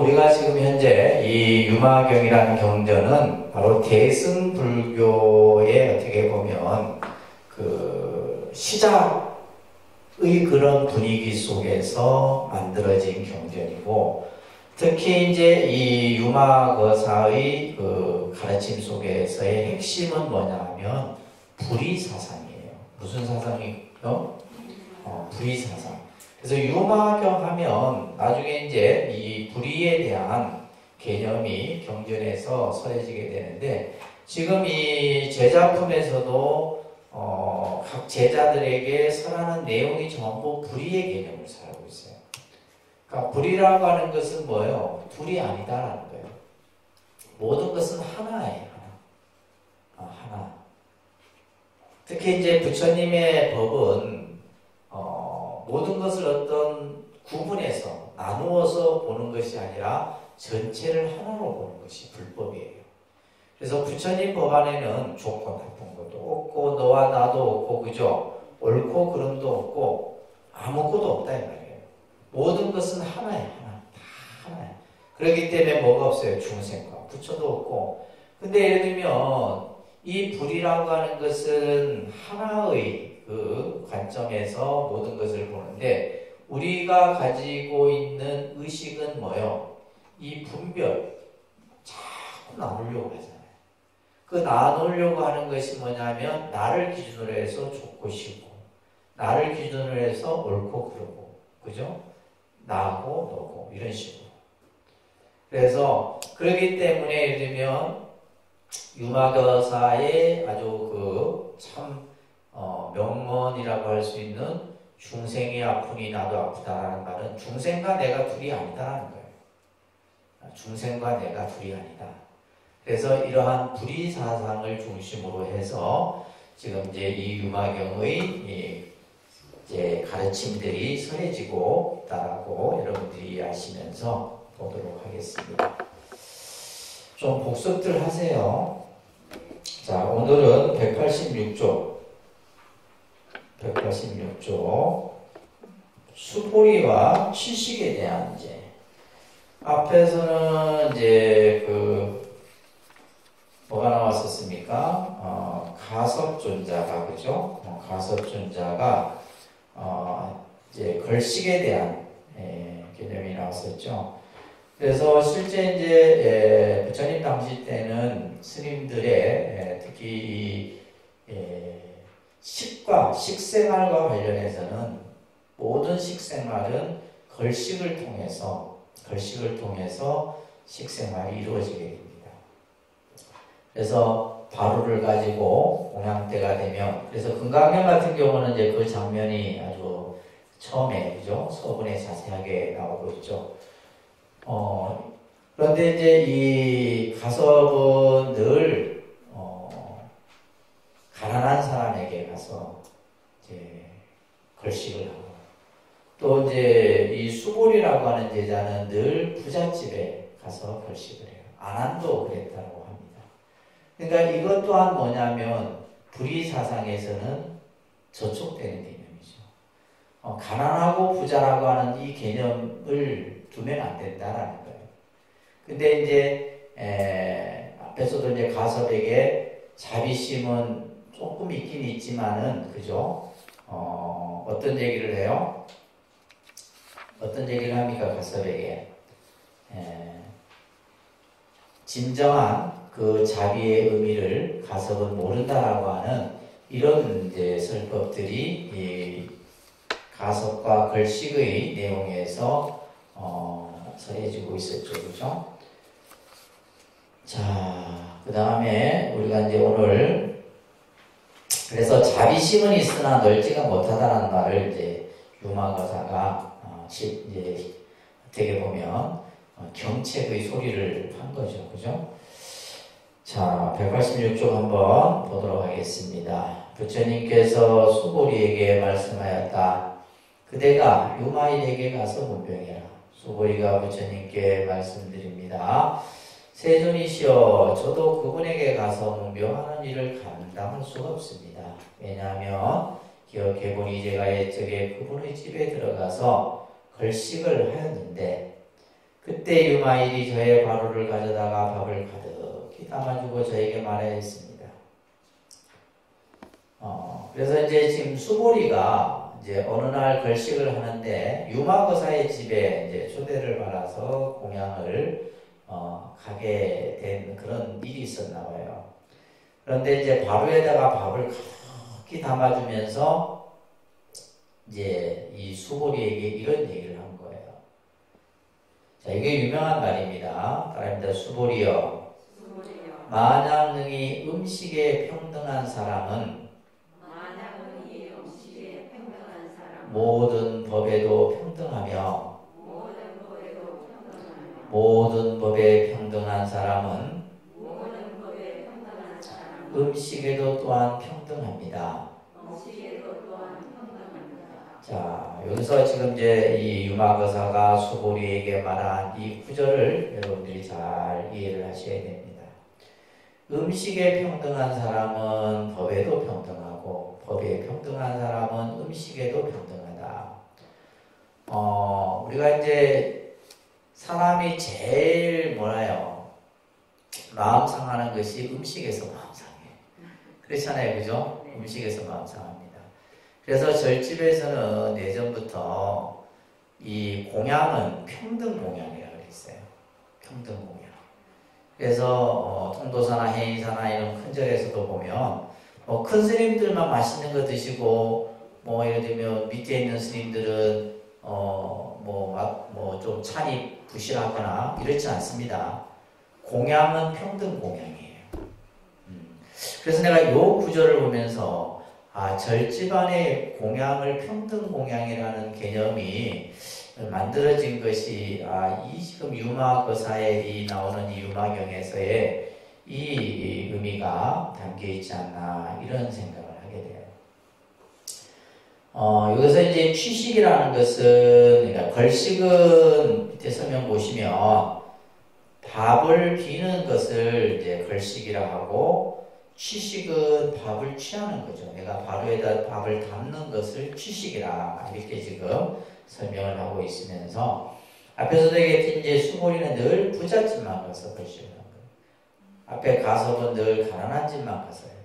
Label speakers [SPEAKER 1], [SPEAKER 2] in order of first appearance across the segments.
[SPEAKER 1] 우리가 지금 현재 이 유마경이라는 경전은 바로 대승불교의 어떻게 보면 그 시작의 그런 분위기 속에서 만들어진 경전이고, 특히 이제 이 유마거사의 그 가르침 속에서의 핵심은 뭐냐면 불의사상이에요. 무슨 사상이요? 불의사상. 그래서 유마경 하면 나중에 이제 이 불의에 대한 개념이 경전에서 서해지게 되는데, 지금 이 제자품에서도 각 제자들에게 설하는 내용이 전부 불의의 개념을 설하고 있어요. 그러니까 불의라고 하는 것은 뭐예요? 둘이 아니다라는 거예요. 모든 것은 하나예요. 하나. 특히 이제 부처님의 법은 모든 것을 어떤 구분해서 나누어서 보는 것이 아니라 전체를 하나로 보는 것이 불법이에요. 그래서 부처님 법안에는 좋고 나쁜 것도 없고 너와 나도 없고, 그죠? 옳고 그름도 없고 아무것도 없다 이 말이에요. 모든 것은 하나예요. 하나. 다 하나예요. 그렇기 때문에 뭐가 없어요? 중생과 부처도 없고. 근데 예를 들면 이 불이라고 하는 것은 하나의 그 관점에서 모든 것을 보는데, 우리가 가지고 있는 의식은 뭐요? 이 분별, 자꾸 나누려고 하잖아요. 그 나누려고 하는 것이 뭐냐면 나를 기준으로 해서 좋고 싫고, 나를 기준으로 해서 옳고 그르고, 그죠? 나고 너고 이런 식으로. 그래서 그렇기 때문에 예를 들면 유마거사의 아주 그 참 명언이라고 할 수 있는 중생이 아프니 나도 아프다라는 말은 중생과 내가 둘이 아니다라는 거예요. 중생과 내가 둘이 아니다. 그래서 이러한 불의사상을 중심으로 해서 지금 이제 이 유마경의 이제 가르침들이 설해지고 있다라고 여러분들이 이해하시면서 보도록 하겠습니다. 좀 복습들 하세요. 자, 오늘은 186조 수보리와 취식에 대한 이제, 앞에서는 이제 뭐가 나왔었습니까? 가섭존자가, 그죠? 가섭존자가 이제 걸식에 대한 개념이 나왔었죠. 그래서 실제 이제 부처님 당시 때는 스님들의 특히 식과 식생활과 관련해서는 모든 식생활은 걸식을 통해서 식생활이 이루어지게 됩니다. 그래서 바루를 가지고 공양때가 되면, 그래서 금강경 같은 경우는 이제 그 장면이 아주 처음에, 그죠? 서문에 자세하게 나오고 있죠. 그런데 이제 이 가섭은 늘 가난한 사람에게 가서 이제 걸식을 하고, 또 이제 이 수보리라고 하는 제자는 늘 부잣집에 가서 걸식을 해요. 안한도 그랬다고 합니다. 그러니까 이것 또한 뭐냐면 불의사상에서는 저촉되는 개념이죠. 가난하고 부자라고 하는 이 개념을 두면 안 된다라는 거예요. 근데 이제 앞에서도 이제 가섭에게 자비심은 조금 있긴 있지만은, 그죠? 어떤 얘기를 해요? 어떤 얘기를 합니까? 가섭에게 진정한 그 자비의 의미를 가섭은 모른다라고 하는 이런 이제 설법들이 이 가섭과 걸식의 내용에서 설해지고 있었죠, 그죠? 자, 그 다음에 우리가 이제 오늘, 그래서 자비심은 있으나 널지가 못하다는 말을 이제 유마거사가 이제 어떻게 보면 경책의 소리를 한 거죠, 그죠? 자, 186쪽 한번 보도록 하겠습니다. 부처님께서 수보리에게 말씀하였다. 그대가 유마일에게 가서 문병해라. 수보리가 부처님께 말씀드립니다. 세존이시여, 저도 그분에게 가서 문병하는 일을 감당할 수가 없습니다. 왜냐하면 기억해보니 제가 옛적에 그분의 집에 들어가서 걸식을 하였는데 그때 유마일이 저의 바로를 가져다가 밥을 가득히 담아주고 저에게 말하였습니다. 그래서 이제 지금 수보리가 이제 어느 날 걸식을 하는데 유마거사의 집에 이제 초대를 받아서 공양을 가게 된 그런 일이 있었나 봐요. 그런데 이제 바로에다가 밥을 가득히 담아주면서 이제 이 수보리에게 이런 얘기를 한 거예요. 자, 이게 유명한 말입니다. 따라합니다. 수보리여, 만약 능히 음식에 평등한 사람은 모든 법에도 평등하며 모든 법에 평등한 사람은 음식에도 또한 평등합니다. 자, 여기서 지금 이제 이 유마거사가 수보리에게 말한 이 구절을 여러분들이 잘 이해를 하셔야 됩니다. 음식에 평등한 사람은 법에도 평등하고 법에 평등한 사람은 음식에도 평등하다. 우리가 이제 사람이 제일 뭐라요? 마음 상하는 것이 음식에서 마음 상해. 그렇잖아요, 그죠? 음식에서 마음 상합니다. 그래서 절집에서는 예전부터 이 공양은 평등 공양이라고 그랬어요. 평등 공양. 그래서 통도사나 해인사나 이런 큰 절에서도 보면 큰 스님들만 맛있는 거 드시고 예를 들면 밑에 있는 스님들은 좀 찬이 부실하거나 이렇지 않습니다. 공양은 평등 공양이에요. 그래서 내가 이 구절을 보면서 절집안의 공양을 평등 공양이라는 개념이 만들어진 것이 이 지금 유마거사에 나오는 이 유마경에서의 이 의미가 담겨 있지 않나 이런 생각을 하게 돼요. 여기서 이제 취식이라는 것은 그러니까 걸식은 밑에 설명 보시면 밥을 비는 것을 이제 걸식이라 하고 취식은 밥을 취하는 거죠. 내가 바로에다 밥을 담는 것을 취식이라 이렇게 지금 설명을 하고 있으면서 앞에서도 얘기했듯이 이제 수보리는 늘 부잣집만 가서 걸식을 하는 거예요. 앞에 가섭은 늘 가난한 집만 가서 해요.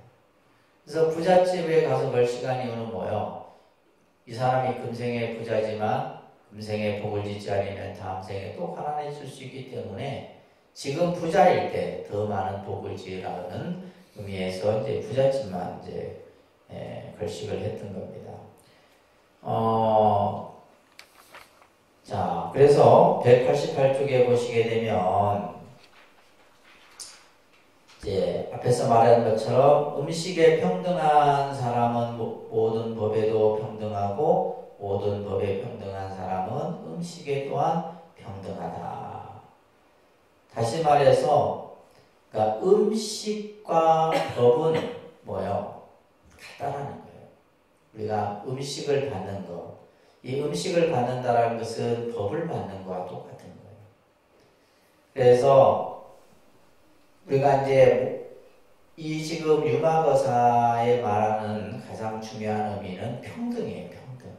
[SPEAKER 1] 그래서 부잣집에 가서 걸식한 이유는 뭐예요? 이 사람이 금생에 부자지만 금생에 복을 짓지 않으면 다음 생에 또 가난해질 수 있기 때문에 지금 부자일 때 더 많은 복을 지으라는 의미에서 이제 부잣집만 이제 걸식을 했던 겁니다. 자, 그래서 188쪽에 보시게 되면 이제 앞에서 말한 것처럼 음식에 평등한 사람은 모든 법에도 평등하고 모든 법에 평등한 사람은 음식에 또한 평등하다. 다시 말해서 그러니까 음식과 법은 뭐예요? 같다라는 거예요. 우리가 음식을 받는 것, 이 음식을 받는다라는 것은 법을 받는 것과 똑같은 거예요. 그래서 우리가 이제 이 지금 유마거사에 말하는 가장 중요한 의미는 평등이에요. 평등.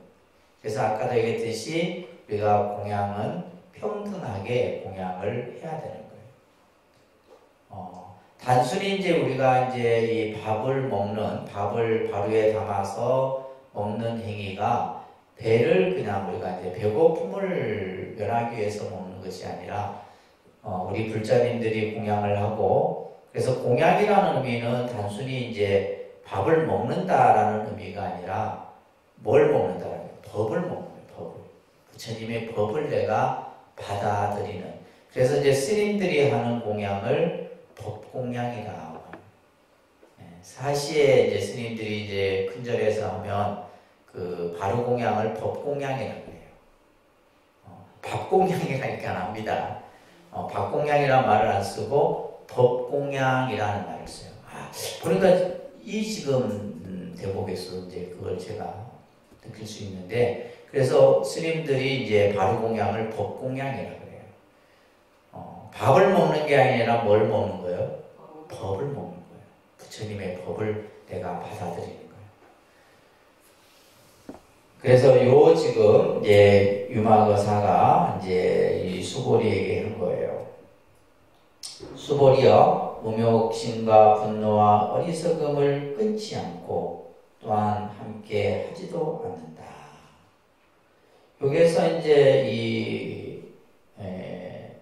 [SPEAKER 1] 그래서 아까도 얘기했듯이 우리가 공양은 평등하게 공양을 해야 되는 거예요. 단순히 이제 우리가 이제 이 밥을 밥을 바루에 담아서 먹는 행위가 배를 그냥 우리가 이제 배고픔을 면하기 위해서 먹는 것이 아니라 우리 불자님들이 공양을 하고 그래서 공양이라는 의미는 단순히 이제 밥을 먹는다라는 의미가 아니라 뭘 먹는다라는 거예요. 법을 먹는 거예요. 법을. 부처님의 법을 내가 받아들이는. 그래서 이제 스님들이 하는 공양을 법공양이라고 합니다. 사시에 이제 스님들이 이제 큰절에서 하면 그 바루공양을 법공양이라고 해요. 밥공양이라니까 안 합니다. 밥공양이라는 말을 안 쓰고 법공양이라는 말을 써요. 그러니까 이 지금 대목에서 이제 그걸 제가 느낄 수 있는데 그래서 스님들이 이제 바루공양을 법공양이라고 그래요. 밥을 먹는 게 아니라 뭘 먹는 거예요? 법을 먹는 거예요. 부처님의 법을 내가 받아들이는 거예요. 그래서 요 지금 이제 유마거사가 이제 이 수보리에게 한 거예요. 수보리여, 음욕심과 분노와 어리석음을 끊지 않고 또한 함께 하지도 않는다. 여기에서 이제 이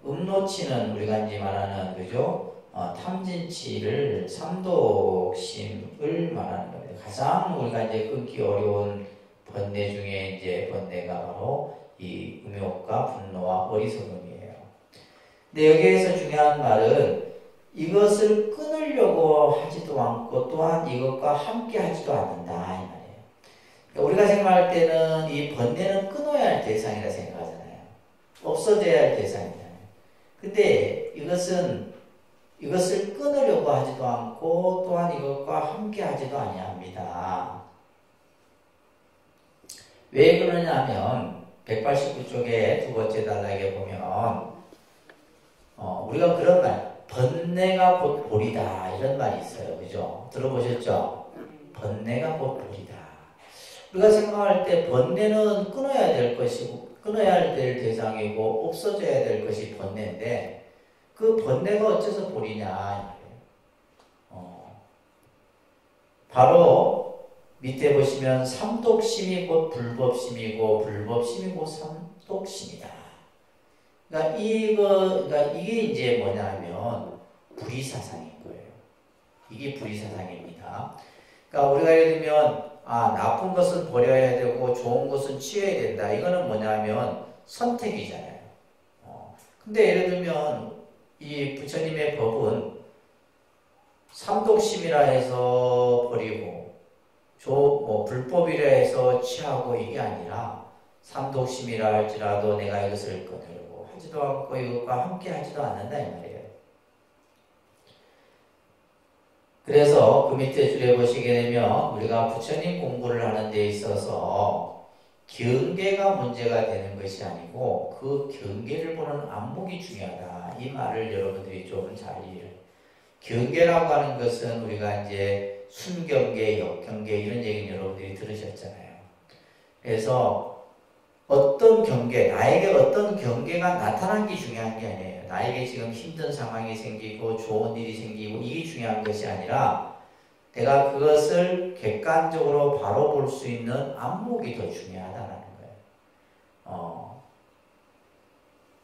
[SPEAKER 1] 음노치는 우리가 이제 말하는 그죠? 탐진치를 삼독심을 말하는 겁니다. 가장 우리가 이제 끊기 어려운 번뇌 중에 이제 번뇌가 바로 이 음욕과 분노와 어리석음이에요. 근데 여기에서 중요한 말은 이것을 끊으려고 하지도 않고 또한 이것과 함께 하지도 않는다 이 말이에요. 그러니까 우리가 생각할 때는 이 번뇌는 끊어야 할 대상이라 생각하잖아요. 없어져야 할 대상이잖아요. 근데 이것을 끊으려고 하지도 않고 또한 이것과 함께 하지도 아니합니다. 왜 그러냐면 189쪽에 두 번째 단락에 보면 우리가 그런 말, 번뇌가 곧 볼이다 이런 말이 있어요. 그죠? 들어보셨죠? 번뇌가 곧 볼이다. 우리가 생각할 때 번뇌는 끊어야 될 것이고 끊어야 될 대상이고 없어져야 될 것이 번뇌인데 그 번뇌가 어째서 볼이냐 바로 밑에 보시면 삼독심이 곧 불법심이고 불법심이 곧 삼독심이다. 그러니까 이게 이제 뭐냐면 불의사상인 거예요. 이게 불의사상입니다. 그러니까 우리가 예를 들면 나쁜 것은 버려야 되고 좋은 것은 취해야 된다. 이거는 뭐냐면 선택이잖아요. 근데 예를 들면 이 부처님의 법은 삼독심이라 해서 버리고 불법이라 해서 취하고 이게 아니라 삼독심이라 할지라도 내가 이것을 끊으려고 하지도 않고 이것과 함께 하지도 않는다 이 말이에요. 그래서 그 밑에 줄에 보시게 되면 우리가 부처님 공부를 하는 데 있어서 경계가 문제가 되는 것이 아니고 그 경계를 보는 안목이 중요하다. 이 말을 여러분들이 좀 잘 이해해요. 경계라고 하는 것은 우리가 이제 순경계, 역경계 이런 얘기는 여러분들이 들으셨잖아요. 그래서 어떤 경계, 나에게 어떤 경계가 나타난 게 중요한 게 아니에요. 나에게 지금 힘든 상황이 생기고 좋은 일이 생기고 이게 중요한 것이 아니라 내가 그것을 객관적으로 바로 볼 수 있는 안목이 더 중요하다는 거예요.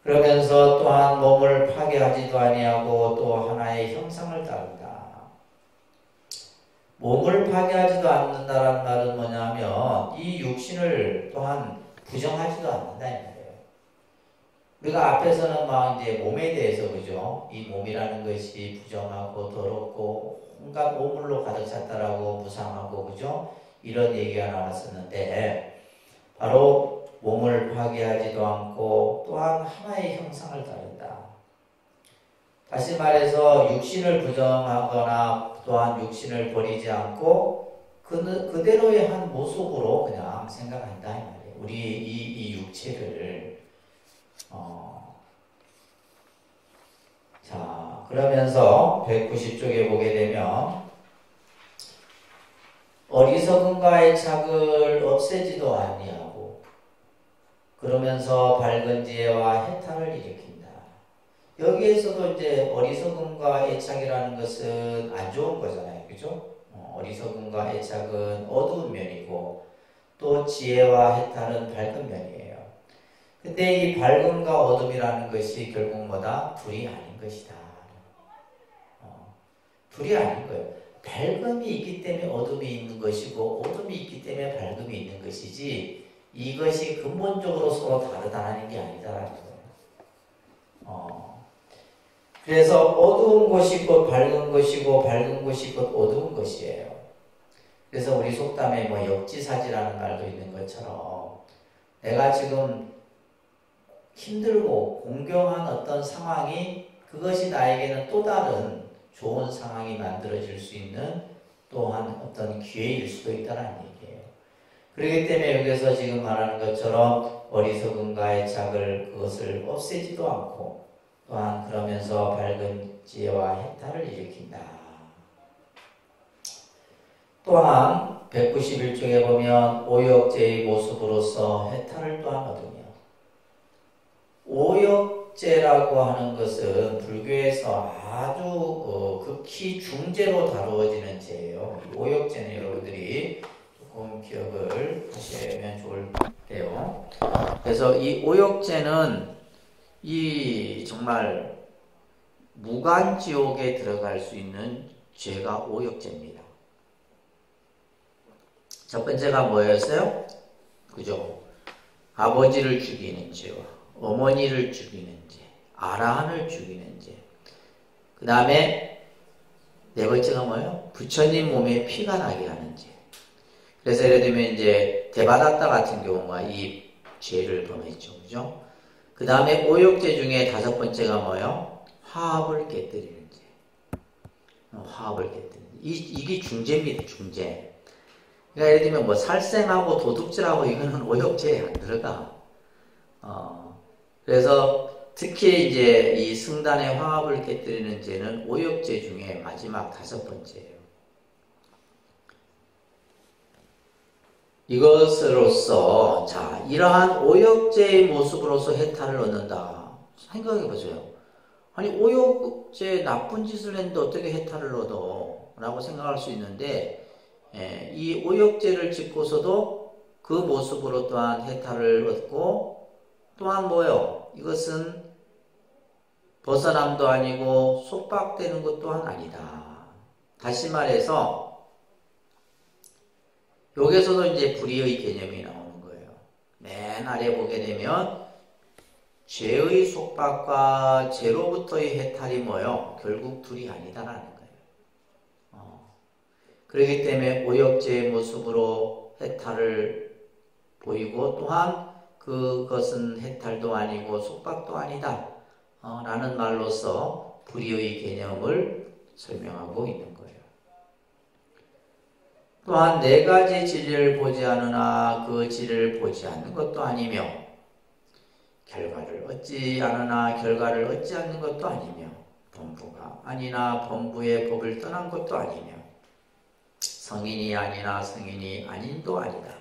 [SPEAKER 1] 그러면서 또한 몸을 파괴하지도 아니하고 또 하나의 형상을 따른다. 몸을 파괴하지도 않는다라는 말은 뭐냐면 이 육신을 또한 부정하지도 않는다 이 말이에요. 우리가 앞에서는 막 이제 몸에 대해서 그죠? 이 몸이라는 것이 부정하고 더럽고 온갖 오물로 가득 찼다라고 무상하고 그죠? 이런 얘기가 나왔었는데 바로 몸을 파괴하지도 않고 또한 하나의 형상을 따른다. 다시 말해서 육신을 부정하거나 또한 육신을 버리지 않고 그대로의 한 모습으로 그냥 생각한다 이 말이에요. 우리 이 육체를 자 그러면서 190쪽에 보게 되면 어리석음과의 착을 없애지도 아니하고 그러면서 밝은 지혜와 해탈을 일으킨다. 여기에서도 이제 어리석음과 애착이라는 것은 안 좋은 거잖아요. 그죠? 어리석음과 애착은 어두운 면이고 또 지혜와 해탈은 밝은 면이에요. 근데 이 밝음과 어둠이라는 것이 결국 뭐다? 둘이 아닌 것이다. 둘이 아닌 거예요. 밝음이 있기 때문에 어둠이 있는 것이고 어둠이 있기 때문에 밝음이 있는 것이지 이것이 근본적으로 서로 다르다는 게 아니다라는 거예요. 그래서 어두운 것이 곧 밝은 것이고 밝은 것이 곧 어두운 것이에요. 그래서 우리 속담에 뭐 역지사지라는 말도 있는 것처럼 내가 지금 힘들고 공경한 어떤 상황이 그것이 나에게는 또 다른 좋은 상황이 만들어질 수 있는 또한 어떤 기회일 수도 있다는 얘기예요. 그렇기 때문에 여기서 지금 말하는 것처럼 어리석음과 애착을 그것을 없애지도 않고 또한 그러면서 밝은 지혜와 해탈을 일으킨다. 또한 191쪽에 보면 오역죄의 모습으로서 해탈을 또 하거든요. 오역죄라고 하는 것은 불교에서 아주 극히 중죄로 다루어지는 죄예요. 오역죄는 여러분들이 조금 기억을 하시면 좋을 때요. 그래서 이 오역죄는 이 정말 무간지옥에 들어갈 수 있는 죄가 오역죄입니다. 첫 번째가 뭐였어요? 그죠? 아버지를 죽이는 죄와 어머니를 죽이는 죄, 아라한을 죽이는 죄. 그 다음에 네 번째가 뭐예요? 부처님 몸에 피가 나게 하는 죄. 그래서 예를 들면 이제 대바다타 같은 경우가 이 죄를 범했죠. 그죠? 그 다음에 오역죄 중에 다섯 번째가 뭐예요? 화합을 깨뜨리는 죄. 화합을 깨뜨리는 죄. 이게 중죄입니다. 중죄. 그러니까 예를 들면 뭐 살생하고 도둑질하고 이거는 오역죄에 안 들어가. 그래서 특히 이제 이 승단의 화합을 깨뜨리는 죄는 오역죄 중에 마지막 다섯 번째예요. 이것으로서 자 이러한 오역죄의 모습으로서 해탈을 얻는다. 생각해 보세요. 아니 오역죄 나쁜 짓을 했는데 어떻게 해탈을 얻어? 라고 생각할 수 있는데 이 오역죄를 짓고서도 그 모습으로 또한 해탈을 얻고 또한 뭐요? 이것은 벗어남도 아니고 속박되는 것 또한 아니다. 다시 말해서 여기서도 이제 불의의 개념이 나오는 거예요. 맨 아래 보게 되면 죄의 속박과 죄로부터의 해탈이 뭐요? 결국 둘이 아니다라는 거예요. 그렇기 때문에 오역죄의 모습으로 해탈을 보이고 또한 그것은 해탈도 아니고 속박도 아니다 라는 말로서 불의의 개념을 설명하고 있는 거예요. 또한 네 가지 진리를 보지 않으나 그 진리를 보지 않는 것도 아니며 결과를 얻지 않으나 결과를 얻지 않는 것도 아니며 범부가 아니나 범부의 법을 떠난 것도 아니며 성인이 아니나 성인이 아닌도 아니다.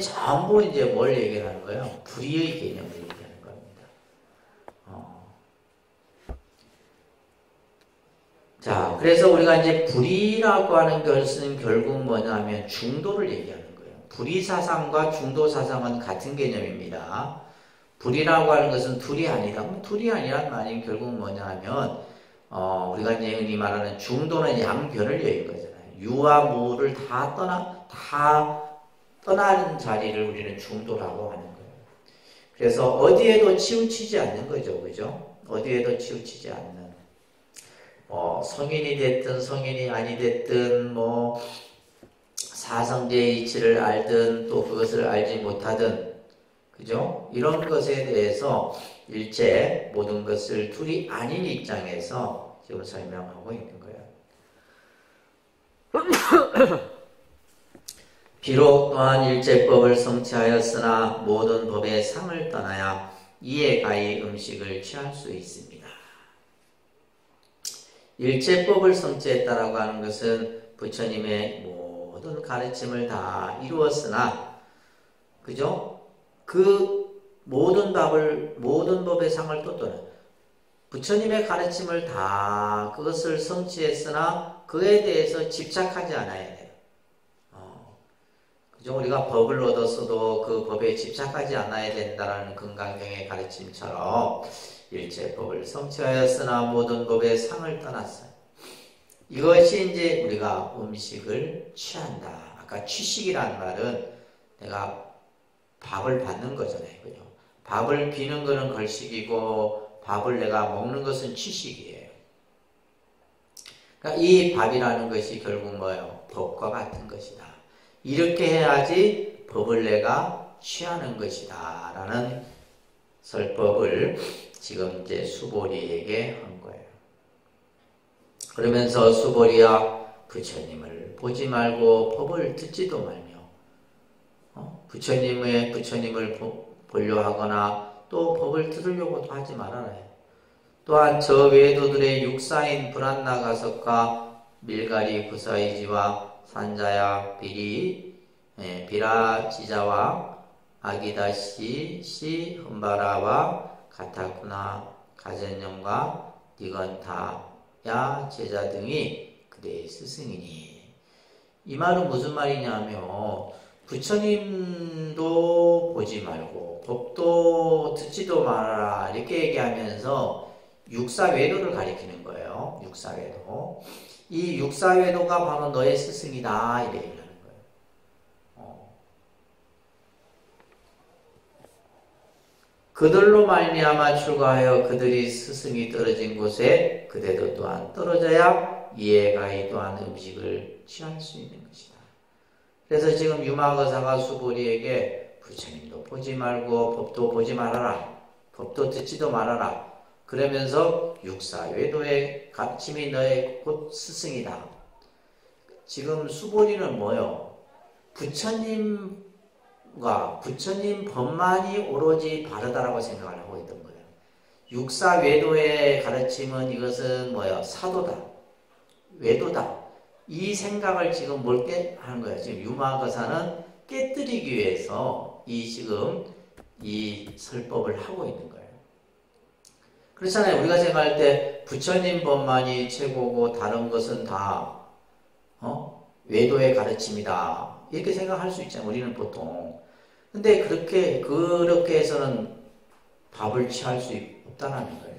[SPEAKER 1] 전부 이제 뭘 얘기하는 거예요? 불의의 개념을 얘기하는 겁니다. 자, 그래서 우리가 이제 불의라고 하는 것은 결국 뭐냐면 중도를 얘기하는 거예요. 불의 사상과 중도 사상은 같은 개념입니다. 불의라고 하는 것은 둘이 아니다. 그럼 둘이 아니란 말이 결국 뭐냐면 우리가 이제 흔히 말하는 중도는 양변을 얘기한 거잖아요. 유와 무를 다 떠나는 자리를 우리는 중도라고 하는 거예요. 그래서 어디에도 치우치지 않는 거죠. 그죠? 어디에도 치우치지 않는. 성인이 됐든 성인이 아니 됐든 뭐 사성제의 이치를 알든 또 그것을 알지 못하든 그죠? 이런 것에 대해서 일체 모든 것을 둘이 아닌 입장에서 지금 설명하고 있는 거예요. 비록 또한 일제법을 성취하였으나 모든 법의 상을 떠나야 이에 가히 음식을 취할 수 있습니다. 일제법을 성취했다라고 하는 것은 부처님의 모든 가르침을 다 이루었으나 그죠? 그 모든 법의 상을 또 떠나 부처님의 가르침을 다 그것을 성취했으나 그에 대해서 집착하지 않아야 돼요. 그죠? 우리가 법을 얻었어도 그 법에 집착하지 않아야 된다라는 금강경의 가르침처럼 일체법을 성취하였으나 모든 법의 상을 떠났어요. 이것이 이제 우리가 음식을 취한다. 아까 취식이라는 말은 내가 밥을 받는 거잖아요. 그죠? 밥을 비는 거는 걸식이고 밥을 내가 먹는 것은 취식이에요. 그러니까 이 밥이라는 것이 결국 뭐예요? 법과 같은 것이다. 이렇게 해야지 법을 내가 취하는 것이다. 라는 설법을 지금 이제 수보리에게 한 거예요. 그러면서 수보리야 부처님을 보지 말고 법을 듣지도 말며 부처님을 보려 하거나 또 법을 들으려고도 하지 말아라 해요. 또한 저 외도들의 육사인 불안나가석과 밀가리 구사이지와
[SPEAKER 2] 산자야 비라 지자와 아기다시 시 흠바라와 가타쿠나 가전념과 니건타야 제자 등이 그대의 스승이니. 이 말은 무슨 말이냐면 부처님도 보지 말고 법도 듣지도 말아라 이렇게 얘기하면서 육사외도를 가리키는 거예요. 육사외도. 이 육사외도가 바로 너의 스승이다 이렇게 얘기하는 거예요. 그들로 말미암아 출가하여 그들이 스승이 떨어진 곳에 그대도 또한 떨어져야 이해가 이 또한 음식을 취할 수 있는 것이다. 그래서 지금 유마거사가 수보리에게 부처님도 보지 말고 법도 보지 말아라. 법도 듣지도 말아라. 그러면서 육사외도의 가르침이 너의 곧 스승이다. 지금 수보리는 뭐요? 부처님과 부처님 법만이 오로지 바르다라고 생각을 하고 있던 거예요. 육사외도의 가르침은 이것은 뭐예요? 사도다. 외도다. 이 생각을 지금 뭘 하는 거예요? 지금 유마거사는 깨뜨리기 위해서 지금 이 설법을 하고 있는 거예요. 그렇잖아요. 우리가 생각할 때 부처님 법만이 최고고 다른 것은 다 외도의 가르침이다. 이렇게 생각할 수 있잖아요. 우리는 보통. 근데 그렇게 해서는 밥을 취할 수 없다는 거예요.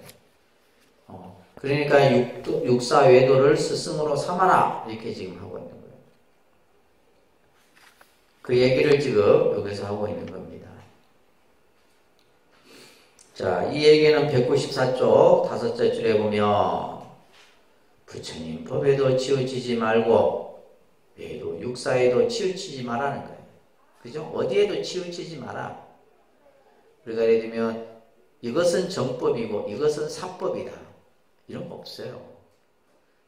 [SPEAKER 2] 그러니까 육사외도를 스승으로 삼아라. 이렇게 지금 하고 있는 거예요. 그 얘기를 지금 여기서 하고 있는 겁니다. 자, 이 얘기는 194쪽 5째 줄에 보면 부처님 법에도 치우치지 말고 외도 육사에도 치우치지 말라는 거예요. 그죠? 어디에도 치우치지 마라. 우리가 예를 들면 이것은 정법이고 이것은 사법이다. 이런 거 없어요.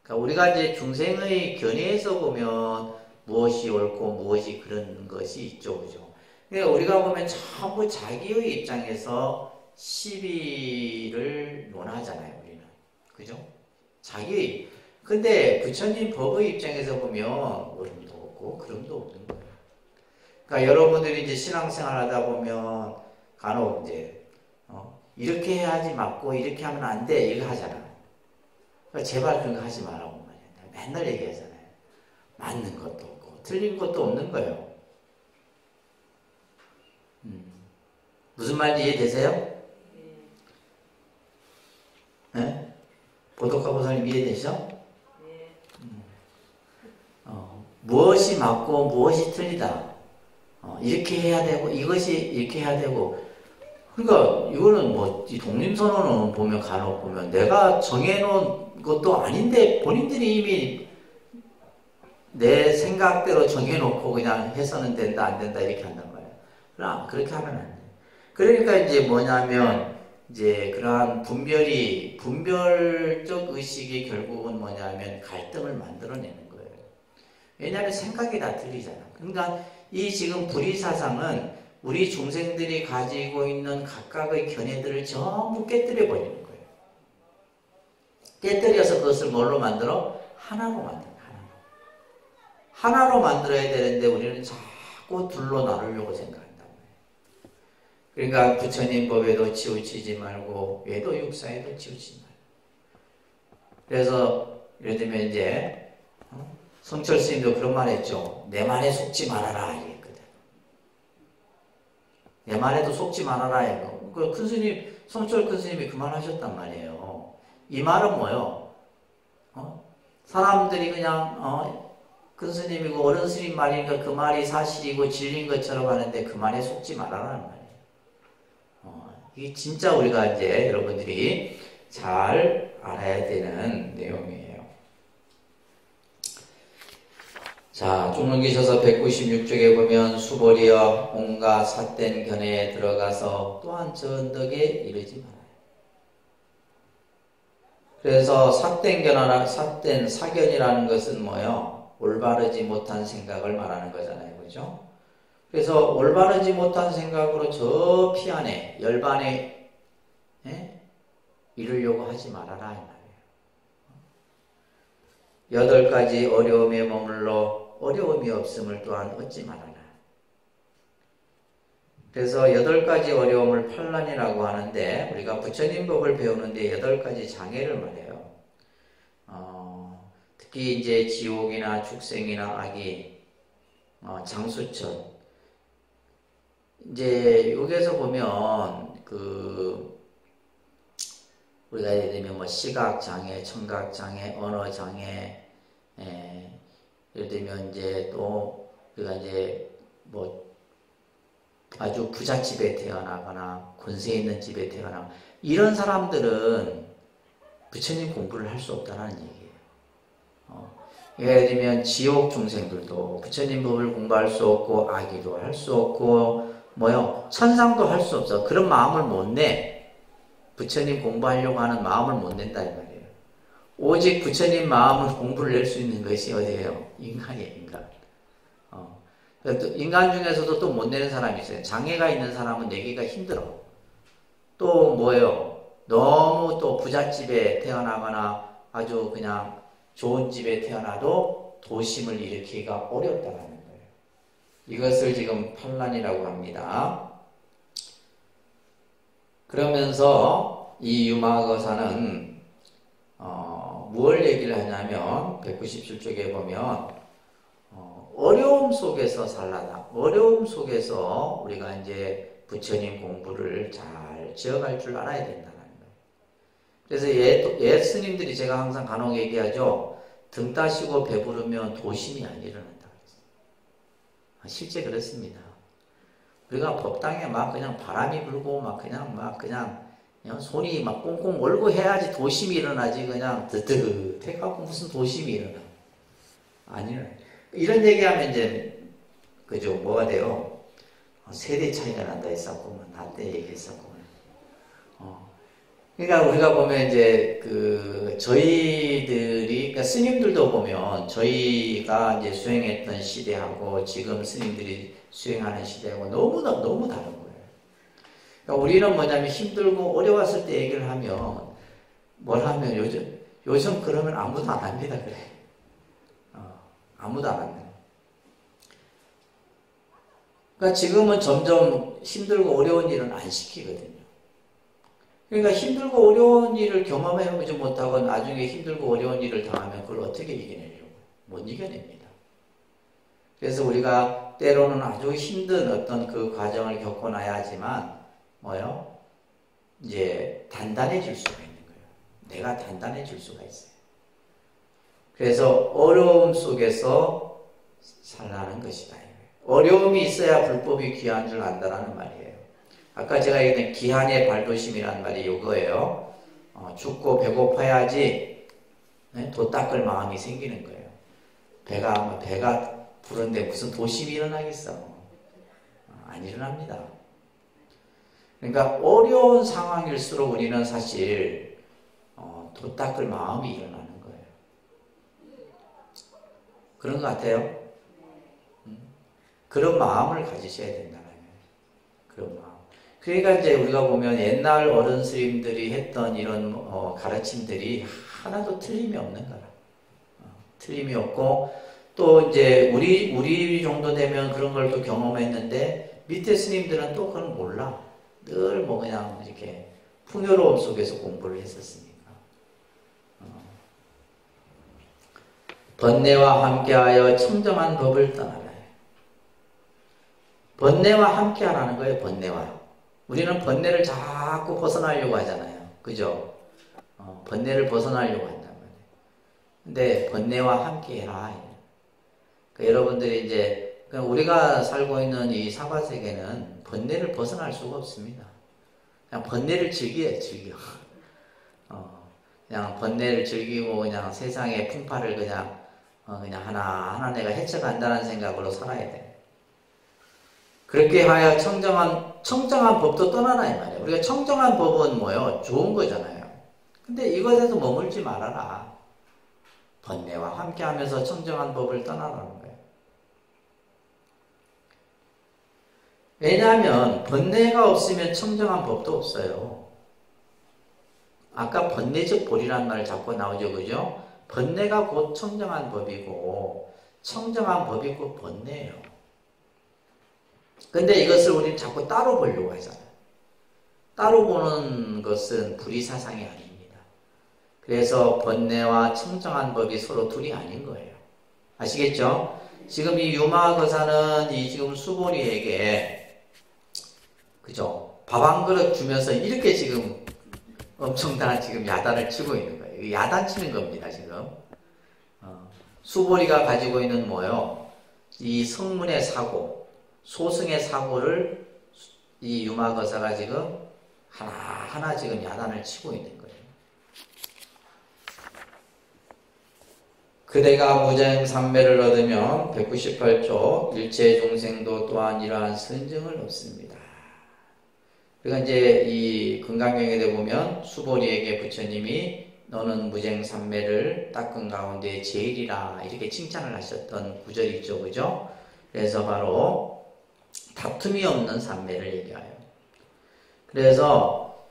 [SPEAKER 2] 그러니까 우리가 이제 중생의 견해에서 보면 무엇이 옳고 무엇이 그런 것이 있죠. 그죠? 그러니까 우리가 보면 전부 자기의 입장에서 시비를 논하잖아요, 우리는. 그죠? 근데 부처님 법의 입장에서 보면 옳음도 없고 그름도 없는 거예요. 그러니까 여러분들이 이제 신앙생활 하다 보면 간혹 이제, 이렇게 해야지 맞고 이렇게 하면 안 돼. 이거 하잖아. 그러니까 제발 그런 거 하지 말라고 말이야. 맨날 얘기하잖아요. 맞는 것도 없고 틀린 것도 없는 거예요. 무슨 말인지 이해되세요? 네? 보도카 보살님 이해되시죠? 무엇이 맞고 무엇이 틀리다. 이렇게 해야 되고 이것이 이렇게 해야 되고. 그러니까 이거는 뭐 이 독림선언은 보면 간혹 보면 내가 정해놓은 것도 아닌데 본인들이 이미 내 생각대로 정해놓고 그냥 해서는 된다 안 된다 이렇게 한단 말이에요. 그렇게 하면 안 돼. 그러니까 이제 뭐냐면 이제 그러한 분별적 의식이 결국은 뭐냐면 갈등을 만들어내는 거예요. 왜냐하면 생각이 다 틀리잖아. 그러니까 이 지금 불의사상은 우리 중생들이 가지고 있는 각각의 견해들을 전부 깨뜨려 버리는 거예요. 깨뜨려서 그것을 뭘로 만들어? 하나로 만드는 거예요. 하나로 만들어야 되는데 우리는 자꾸 둘로 나누려고 생각한단 말이에요. 그러니까 부처님 법에도 치우치지 말고 외도 육사에도 치우치지 말고. 그래서 예를 들면 이제 성철 스님도 그런 말 했죠. 내 말에 속지 말아라 이랬거든. 내 말에도 속지 말아라 이거. 그 큰 스님, 성철 큰 스님이 그 말 하셨단 말이에요. 이 말은 뭐요? 사람들이 그냥 큰 스님이고 어른 스님 말이니까 그 말이 사실이고 진리인 것처럼 하는데 그 말에 속지 말아라는 말이에요. 이게 진짜 우리가 이제 여러분들이 잘 알아야 되는 내용이에요. 자, 쭉 넘기셔서 196쪽에 보면 수보리여 온갖 삿된 견해에 들어가서 또한 저 언덕에 이르지 말아요. 그래서 삿된 사견이라는 것은 뭐예요? 올바르지 못한 생각을 말하는 거잖아요. 그죠? 그래서 올바르지 못한 생각으로 저 피 안에, 열반에 이르려고 하지 말아라 이 말이에요. 8가지 어려움에 머물러 어려움이 없음을 또한 얻지 말아라. 그래서 8가지 어려움을 판란이라고 하는데 우리가 부처님 법을 배우는데 8가지 장애를 말해요. 특히 이제 지옥이나 축생이나 악이 장수천 이제 여기에서 보면 우리가 예를 들면 뭐 시각 장애, 청각 장애, 언어 장애, 예를 들면 이제 또 우리가 이제 뭐 아주 부잣집에 태어나거나 권세 있는 집에 태어나거나 이런 사람들은 부처님 공부를 할 수 없다는 얘기예요. 예를 들면 지옥 중생들도 부처님 법을 공부할 수 없고 악의도 할 수 없고 천상도 할 수 없어. 그런 마음을 못 내. 부처님 공부하려고 하는 마음을 못 낸다 이 말이에요. 오직 부처님 마음을 공부를 낼 수 있는 것이 어디예요? 인간이에요. 인간. 인간 중에서도 또 못 내는 사람이 있어요. 장애가 있는 사람은 내기가 힘들어. 또 너무 또 부잣집에 태어나거나 아주 그냥 좋은 집에 태어나도 도심을 일으키기가 어렵다는 거예요. 이것을 지금 판란이라고 합니다. 그러면서 이 유마거사는 무엇을 얘기를 하냐면 197쪽에 보면 어려움 속에서 살라다. 어려움 속에서 우리가 이제 부처님 공부를 잘 지어갈 줄 알아야 된다는 거예요. 그래서 옛 스님들이 제가 항상 간혹 얘기하죠. 등 따시고 배부르면 도심이 안 일어난다. 실제 그렇습니다. 우리가 법당에 막 그냥 바람이 불고 그냥 손이 막 꽁꽁 몰고 해야지 도심이 일어나지 그냥 드득해갖고 무슨 도심이 일어나. 아니요. 이런 얘기하면 이제 그죠 뭐가 돼요? 세대 차이가 난다 했었구만. 나 때 얘기했었구만. 그러니까 우리가 보면 이제 저희들이 그러니까 스님들도 보면 저희가 이제 수행했던 시대하고 지금 스님들이 수행하는 시대하고 너무 다른 거예요. 그러니까 우리는 뭐냐면 힘들고 어려웠을 때 얘기를 하면 뭘 하면 요즘 그러면 아무도 안 합니다. 그래. 아무도 안 합니다. 그러니까 지금은 점점 힘들고 어려운 일은 안 시키거든요. 그러니까 힘들고 어려운 일을 경험해보지 못하고 나중에 힘들고 어려운 일을 당하면 그걸 어떻게 이겨내려고? 못 이겨냅니다. 그래서 우리가 때로는 아주 힘든 어떤 그 과정을 겪어놔야지만 이제 단단해질 수가 있는 거예요. 내가 단단해질 수가 있어요. 그래서 어려움 속에서 살라는 것이다. 어려움이 있어야 불법이 귀한 줄 안다라는 말이에요. 아까 제가 얘기한 기한의 발도심이라는 말이 이거예요. 죽고 배고파야지 도 닦을 마음이 생기는 거예요. 배가 부른데 무슨 도심이 일어나겠어? 안 일어납니다. 그러니까 어려운 상황일수록 우리는 사실 도 닦을 마음이 일어나는 거예요. 그런 것 같아요. 그런 마음을 가지셔야 된다는 거예요. 그런 마음. 그러니까 이제 우리가 보면 옛날 어른 스님들이 했던 이런 가르침들이 하나도 틀림이 없는 거라. 틀림이 없고 또 이제 우리 정도 되면 그런 걸 또 경험했는데 밑에 스님들은 또 그걸 몰라. 늘 그냥 이렇게 풍요로움 속에서 공부를 했었으니까. 번뇌와 함께하여 청정한 법을 떠나라. 번뇌와 함께하라는 거예요. 번뇌와. 우리는 번뇌를 자꾸 벗어나려고 하잖아요. 그죠? 번뇌를 벗어나려고 한단 말이에요. 근데 번뇌와 함께해라. 그러니까 여러분들이 이제 우리가 살고 있는 이 사바세계는 번뇌를 벗어날 수가 없습니다. 그냥 번뇌를 즐겨. 그냥 번뇌를 즐기고 그냥 세상의 풍파를 그냥 하나 내가 헤쳐간다는 생각으로 살아야 돼. 그렇게 하여 청정한 법도 떠나라 이 말이에요. 우리가 청정한 법은 뭐예요? 좋은 거잖아요. 근데 이것에서 머물지 말아라. 번뇌와 함께하면서 청정한 법을 떠나라는 거예요. 왜냐하면 번뇌가 없으면 청정한 법도 없어요. 아까 번뇌적 보리라는 말 자꾸 나오죠. 그죠? 번뇌가 곧 청정한 법이고 청정한 법이 그 번뇌예요. 근데 이것을 우리는 자꾸 따로 보려고 하잖아요. 따로 보는 것은 불의사상이 아닙니다. 그래서 번뇌와 청정한 법이 서로 둘이 아닌 거예요. 아시겠죠? 지금 이 유마거사는 이 지금 수보리에게 그죠? 밥 한 그릇 주면서 이렇게 지금 엄청난 지금 야단을 치고 있는 거예요. 야단 치는 겁니다, 지금. 수보리가 가지고 있는 뭐요? 이 성문의 사고, 소승의 사고를 이 유마거사가 지금 하나하나 지금 야단을 치고 있는 거예요. 그대가 무쟁삼매를 얻으면 198쪽 일체 중생도 또한 이러한 선증을 얻습니다. 그러니까 이제 이 금강경에 보면 수보리에게 부처님이 너는 무쟁삼매를 닦은 가운데 제일이라 이렇게 칭찬을 하셨던 구절이 있죠. 그죠? 그래서 바로 다툼이 없는 삼매를 얘기해요. 그래서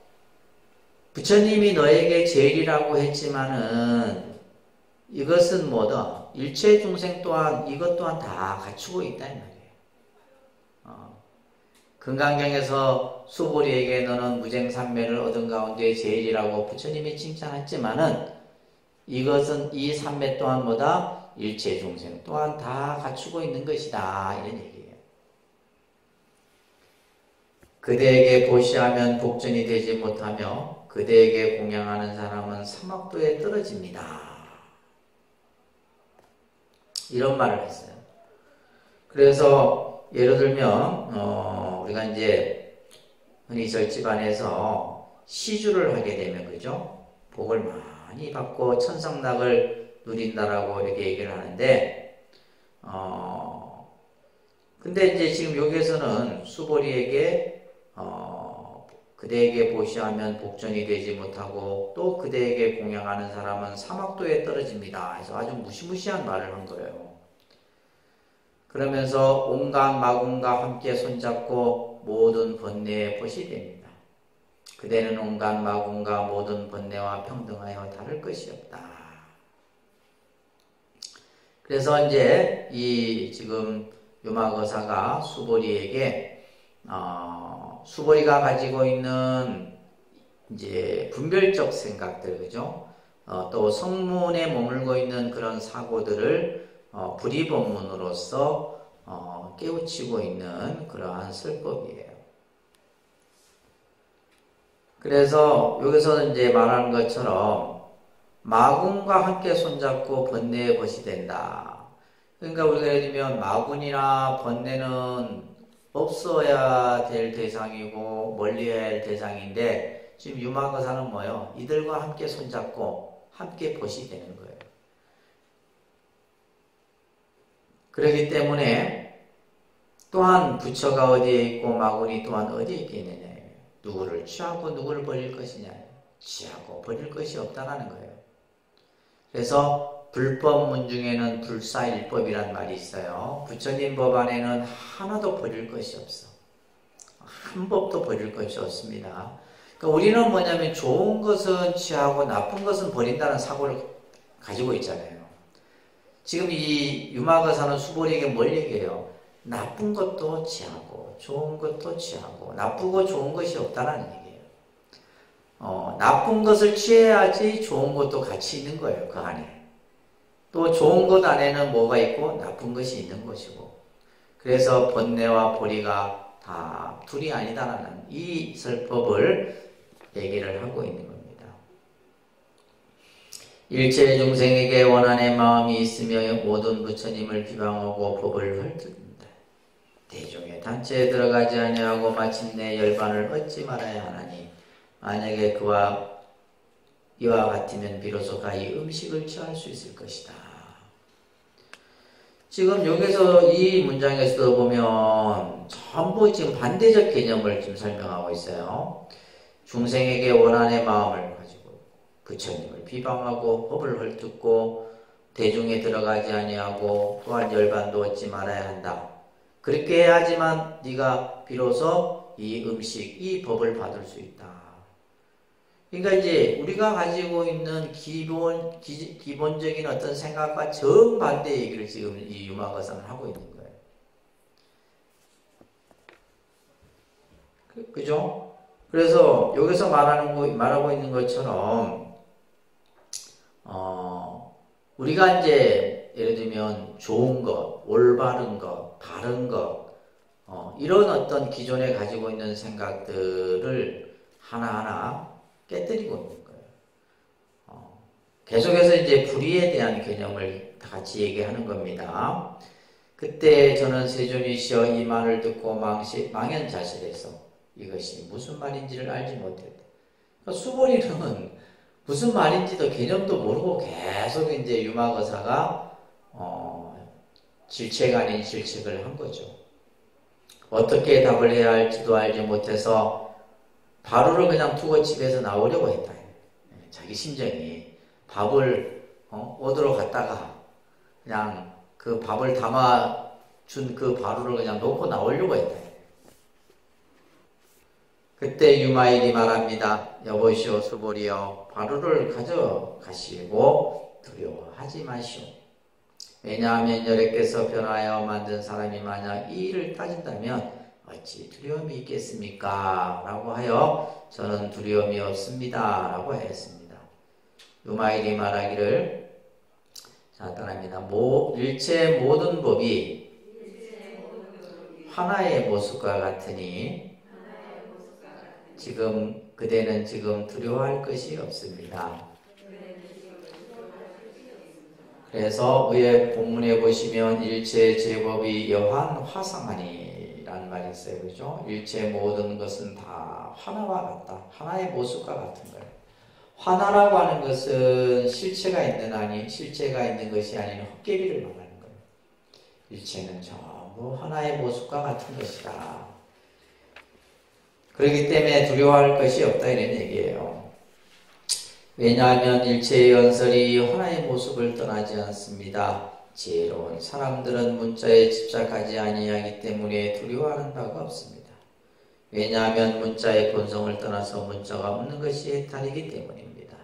[SPEAKER 2] 부처님이 너에게 제일이라고 했지만은 이것은 뭐다? 일체 중생 또한 이것 또한 다 갖추고 있다 이 말이에요. 금강경에서 수보리에게 너는 무쟁삼매를 얻은 가운데 제일이라고 부처님이 칭찬했지만은 이것은 이 삼매 또한 뭐다? 일체 중생 또한 다 갖추고 있는 것이다 이런 얘기예요. 그대에게 보시하면 복전이 되지 못하며 그대에게 공양하는 사람은 사막도에 떨어집니다. 이런 말을 했어요. 그래서 예를 들면 우리가 이제 흔히 절집안에서 시주를 하게 되면 그죠? 복을 많이 받고 천성락을 누린다라고 이렇게 얘기를 하는데 근데 이제 지금 여기에서는 수보리에게 그대에게 보시하면 복전이 되지 못하고 또 그대에게 공양하는 사람은 사막도에 떨어집니다. 그래서 아주 무시무시한 말을 한 거예요. 그러면서 온갖 마군과 함께 손잡고 모든 번뇌에 벗이 됩니다. 그대는 온갖 마군과 모든 번뇌와 평등하여 다를 것이 없다. 그래서 이제 이 지금 유마거사가 수보리에게 수보리가 가지고 있는 이제 분별적 생각들, 그죠? 또 성문에 머물고 있는 그런 사고들을 불의법문으로서 깨우치고 있는 그러한 설법이에요. 그래서 여기서 이제 말하는 것처럼 마군과 함께 손잡고 번뇌에 벗이 된다. 그러니까 우리가 예를 들면 마군이나 번뇌는 없어야 될 대상이고 멀리해야 할 대상인데 지금 유마거사는 뭐예요? 이들과 함께 손잡고 함께 벗이 되는 거예요. 그렇기 때문에 또한 부처가 어디에 있고 마군이 또한 어디에 있겠느냐. 누구를 취하고 누구를 버릴 것이냐. 취하고 버릴 것이 없다라는 거예요. 그래서 불법문 중에는 불사일법이란 말이 있어요. 부처님 법 안에는 하나도 버릴 것이 없어. 한 법도 버릴 것이 없습니다. 그러니까 우리는 뭐냐면 좋은 것은 취하고 나쁜 것은 버린다는 사고를 가지고 있잖아요. 지금 이 유마거사는 수보리에게 뭘 얘기해요? 나쁜 것도 취하고 좋은 것도 취하고 나쁘고 좋은 것이 없다는 얘기예요. 나쁜 것을 취해야지 좋은 것도 같이 있는 거예요. 그 안에. 또 좋은 것 안에는 뭐가 있고 나쁜 것이 있는 것이고 그래서 번뇌와 보리가 다 둘이 아니다라는 이 설법을 얘기를 하고 있는 겁니다. 일체 중생에게 원한의 마음이 있으며 모든 부처님을 비방하고 법을 헐뜯는다. 대중의 단체에 들어가지 아니하고 마침내 열반을 얻지 말아야 하나니 만약에 이와 같으면 비로소 가히 음식을 취할 수 있을 것이다. 지금 여기서 이 문장에서도 보면 전부 지금 반대적 개념을 지금 설명하고 있어요. 중생에게 원한의 마음을 가지고 부처님을 비방하고 법을 헐뜯고 대중에 들어가지 아니하고 또한 열반도 얻지 말아야 한다. 그렇게 해야지만 네가 비로소 이 음식, 이 법을 받을 수 있다. 그러니까 이제 우리가 가지고 있는 기본적인 어떤 생각과 정반대 얘기를 지금 이 유마거사는 하고 있는 거예요. 그죠? 그래서 여기서 말하고 있는 것처럼, 우리가 이제 예를 들면 좋은 것, 올바른 것, 바른 것, 이런 어떤 기존에 가지고 있는 생각들을 하나하나 깨뜨리고 있는 거예요. 계속해서 이제 불의에 대한 개념을 다 같이 얘기하는 겁니다. 그때 저는 세존이시여 이 말을 듣고 망연자실해서 이것이 무슨 말인지를 알지 못했다. 그러니까 수보리는 무슨 말인지도 개념도 모르고 계속 이제 유마거사가 질책 아닌 질책을 한 거죠. 어떻게 답을 해야 할지도 알지 못해서 바로를 그냥 두고 집에서 나오려고 했다. 자기 심정이 밥을 얻으러 갔다가 그냥 그 밥을 담아준 그 바로를 그냥 놓고 나오려고 했다. 그때 유마일이 말합니다. 여보시오 수보리여 바로를 가져가시고 두려워하지 마시오. 왜냐하면 여러께서 변하여 만든 사람이 만약 이 일을 따진다면 어찌 두려움이 있겠습니까? 라고 하여 저는 두려움이 없습니다. 라고 했습니다. 유마일이 말하기를 자 따라합니다. 일체 모든 법이 하나의 모습과 같으니 지금 그대는 지금 두려워할 것이 없습니다. 그래서 위에 본문에 보시면 일체 제법이 여한 화상하니 라는 말이 있어요. 그죠? 일체 모든 것은 다 하나와 같다. 하나의 모습과 같은 거예요. 하나라고 하는 것은 실체가 있는 것이 아닌 헛개비를 말하는 거예요. 일체는 전부 하나의 모습과 같은 것이다. 그렇기 때문에 두려워할 것이 없다 이런 얘기예요. 왜냐하면 일체의 연설이 하나의 모습을 떠나지 않습니다. 지혜로운 사람들은 문자에 집착하지 아니하기 때문에 두려워하는 바가 없습니다. 왜냐하면 문자의 본성을 떠나서 문자가 없는 것이 해탈이기 때문입니다.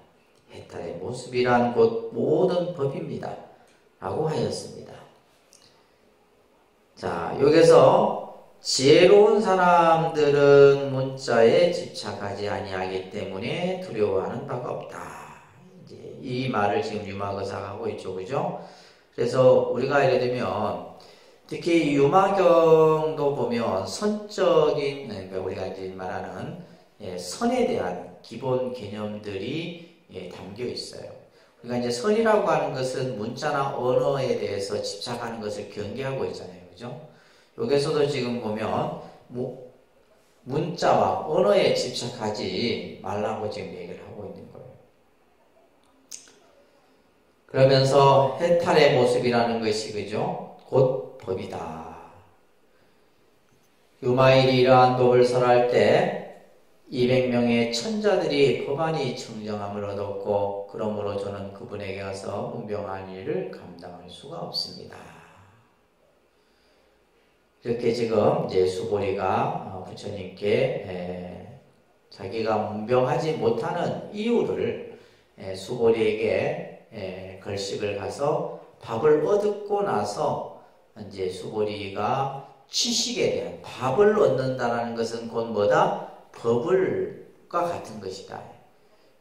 [SPEAKER 2] 해탈의 모습이란 곧 모든 법입니다. 라고 하였습니다. 자, 여기서 지혜로운 사람들은 문자에 집착하지 아니하기 때문에 두려워하는 바가 없다. 이제 이 말을 지금 유마거사가 하고 있죠, 그죠? 그래서 우리가 예를 들면 특히 유마경도 보면 선적인 그러니까 우리가 이제 말하는 선에 대한 기본 개념들이 담겨 있어요. 우리가 이제 선이라고 하는 것은 문자나 언어에 대해서 집착하는 것을 경계하고 있잖아요, 그죠? 여기서도 지금 보면 문자와 언어에 집착하지 말라고 지금 얘기를 하고 있는 거예요. 그러면서 해탈의 모습이라는 것이 그죠? 곧 법이다. 유마일이 이러한 법을 설할 때 200명의 천자들이 법안이 청정함을 얻었고 그러므로 저는 그분에게 가서 문병한 일을 감당할 수가 없습니다. 이렇게 지금 이제 수보리가 부처님께 자기가 문병하지 못하는 이유를 수보리에게 걸식을 가서 밥을 얻고 나서 이제 수보리가 취식에 대한 밥을 얻는다라는 것은 곧 뭐다? 법을과 같은 것이다.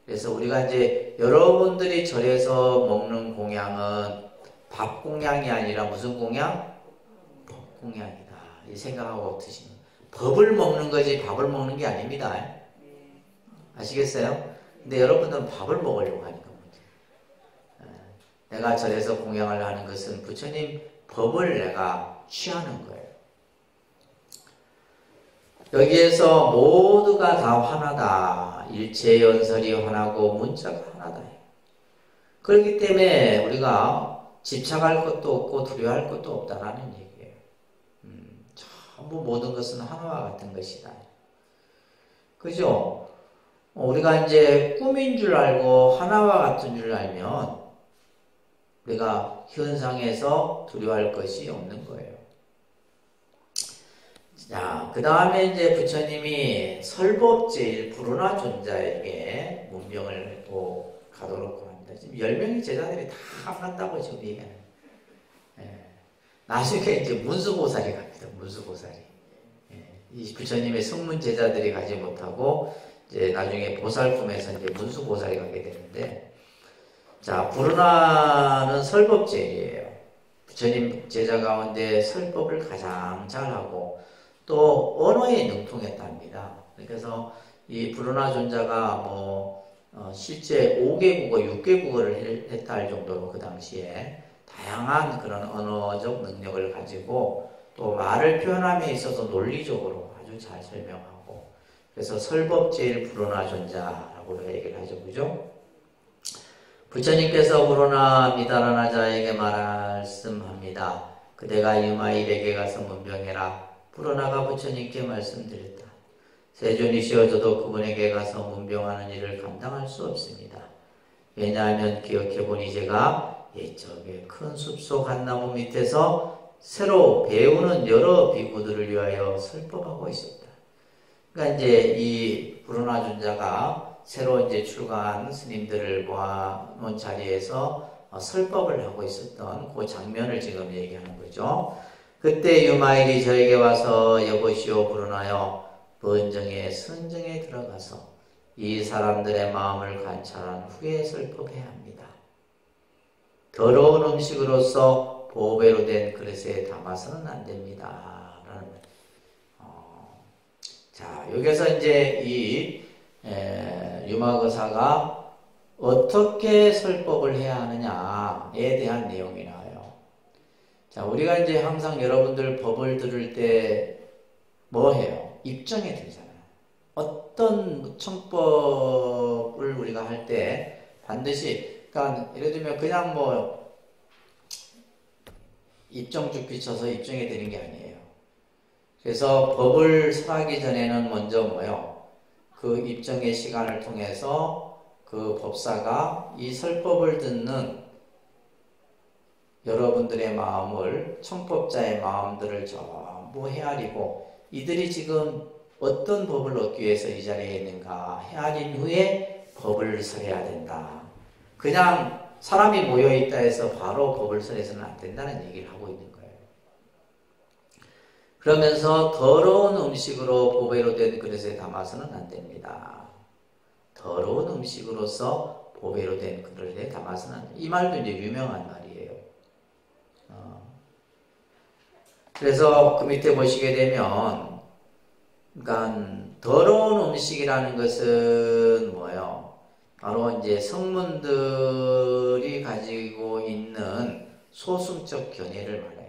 [SPEAKER 2] 그래서 우리가 이제 여러분들이 절에서 먹는 공양은 밥 공양이 아니라 무슨 공양? 법 공양이다. 이 생각하고 드시는 법을 먹는 거지 밥을 먹는 게 아닙니다. 아시겠어요? 근데 여러분들은 밥을 먹으려고 하니까 내가 절에서 공양을 하는 것은 부처님 법을 내가 취하는 거예요. 여기에서 모두가 다 하나다. 일체 연설이 하나고 문자가 하나다. 그렇기 때문에 우리가 집착할 것도 없고 두려워할 것도 없다라는 얘기예요. 전부 모든 것은 하나와 같은 것이다. 그죠? 우리가 이제 꿈인 줄 알고 하나와 같은 줄 알면 우리가 현상에서 두려워할 것이 없는 거예요. 자, 그 다음에 이제 부처님이 설법제일 불운하 존자에게 문병을 또 가도록 합니다. 지금 10명의 제자들이 다 간다고 지금 얘기하는. 나중에 이제 문수보살이 갑니다. 문수보살이. 이 부처님의 성문 제자들이 가지 못하고 이제 나중에 보살품에서 이제 문수보살이 가게 되는데, 자, 불운하는 설법제예요. 부처님 제자 가운데 설법을 가장 잘하고 또 언어에 능통했답니다. 그래서 이 불운하 존자가 실제 5개 국어, 6개 국어를 했다 할 정도로 그 당시에 다양한 그런 언어적 능력을 가지고 또 말을 표현함에 있어서 논리적으로 아주 잘 설명하고, 그래서 설법제일 불운하 존자라고 얘기를 하죠. 그죠? 부처님께서 불운하 미다라나 자에게 말씀합니다. 그대가 유마일에게 가서 문병해라. 불운하가 부처님께 말씀드렸다. 세존이시여 저도 그분에게 가서 문병하는 일을 감당할 수 없습니다. 왜냐하면 기억해보니 제가 옛적에 큰 숲속 한 나무 밑에서 새로 배우는 여러 비구들을 위하여 설법하고 있었다. 그러니까 이제 이 불운하 존자가 새로 이제 출가한 스님들을 모아놓은 자리에서 설법을 하고 있었던 그 장면을 지금 얘기하는 거죠. 그때 유마일이 저에게 와서 여보시오 불운하여 번정의 선정에 들어가서 이 사람들의 마음을 관찰한 후에 설법해야 합니다. 더러운 음식으로서 보배로 된 그릇에 담아서는 안 됩니다. 자, 여기서 이제 이 유마거사가 어떻게 설법을 해야 하느냐에 대한 내용이 나와요. 자, 우리가 이제 항상 여러분들 법을 들을 때 뭐 해요? 입정에 들잖아요. 어떤 청법을 우리가 할 때 반드시, 그러니까 예를 들면 그냥 입정쭉 비춰서 입정에 드는 게 아니에요. 그래서 법을 설하기 전에는 먼저 그 입정의 시간을 통해서 그 법사가 이 설법을 듣는 여러분들의 마음을, 청법자의 마음들을 전부 헤아리고 이들이 지금 어떤 법을 얻기 위해서 이 자리에 있는가 헤아린 후에 법을 설해야 된다. 그냥 사람이 모여있다 해서 바로 법을 설해서는 안 된다는 얘기를 하고 있는 거예요. 그러면서 더러운 음식으로 보배로 된 그릇에 담아서는 안 됩니다. 더러운 음식으로서 보배로 된 그릇에 담아서는 안 됩니다. 이 말도 이제 유명한 말이에요. 그래서 그 밑에 보시게 되면, 그러니까 더러운 음식이라는 것은 뭐예요? 바로 이제 성문들이 가지고 있는 소승적 견해를 말해요.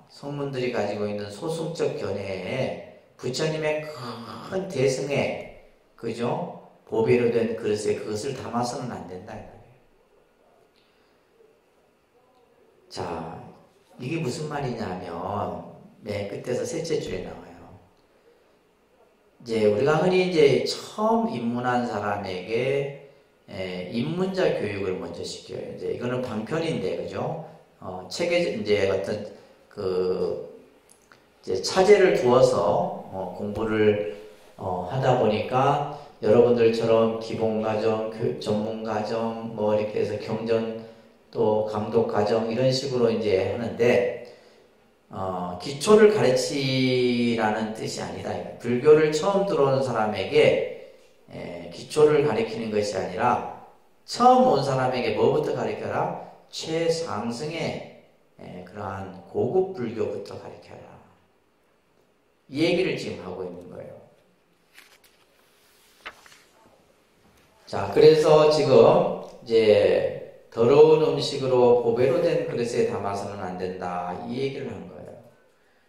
[SPEAKER 2] 성문들이 가지고 있는 소승적 견해에 부처님의 큰 대승에, 그죠? 보배로 된 그릇에 그것을 담아서는 안 된다. 자, 이게 무슨 말이냐면, 맨 끝에서 셋째 줄에 나와요. 이제 우리가 흔히 이제 처음 입문한 사람에게 입문자 교육을 먼저 시켜요. 이제 이거는 방편인데, 그죠? 책에 이제 어떤 이제 차제를 두어서 공부를 하다 보니까 여러분들처럼 기본과정, 전문과정, 이렇게 해서 경전 또 감독과정 이런 식으로 이제 하는데, 기초를 가르치라는 뜻이 아니다. 불교를 처음 들어오는 사람에게 기초를 가르치는 것이 아니라 처음 온 사람에게 뭐부터 가르쳐라? 최상승의 그러한 고급 불교부터 가르쳐라. 이 얘기를 지금 하고 있는 거예요. 자, 그래서 지금 이제 더러운 음식으로 보배로 된 그릇에 담아서는 안 된다. 이 얘기를 하는 거예요.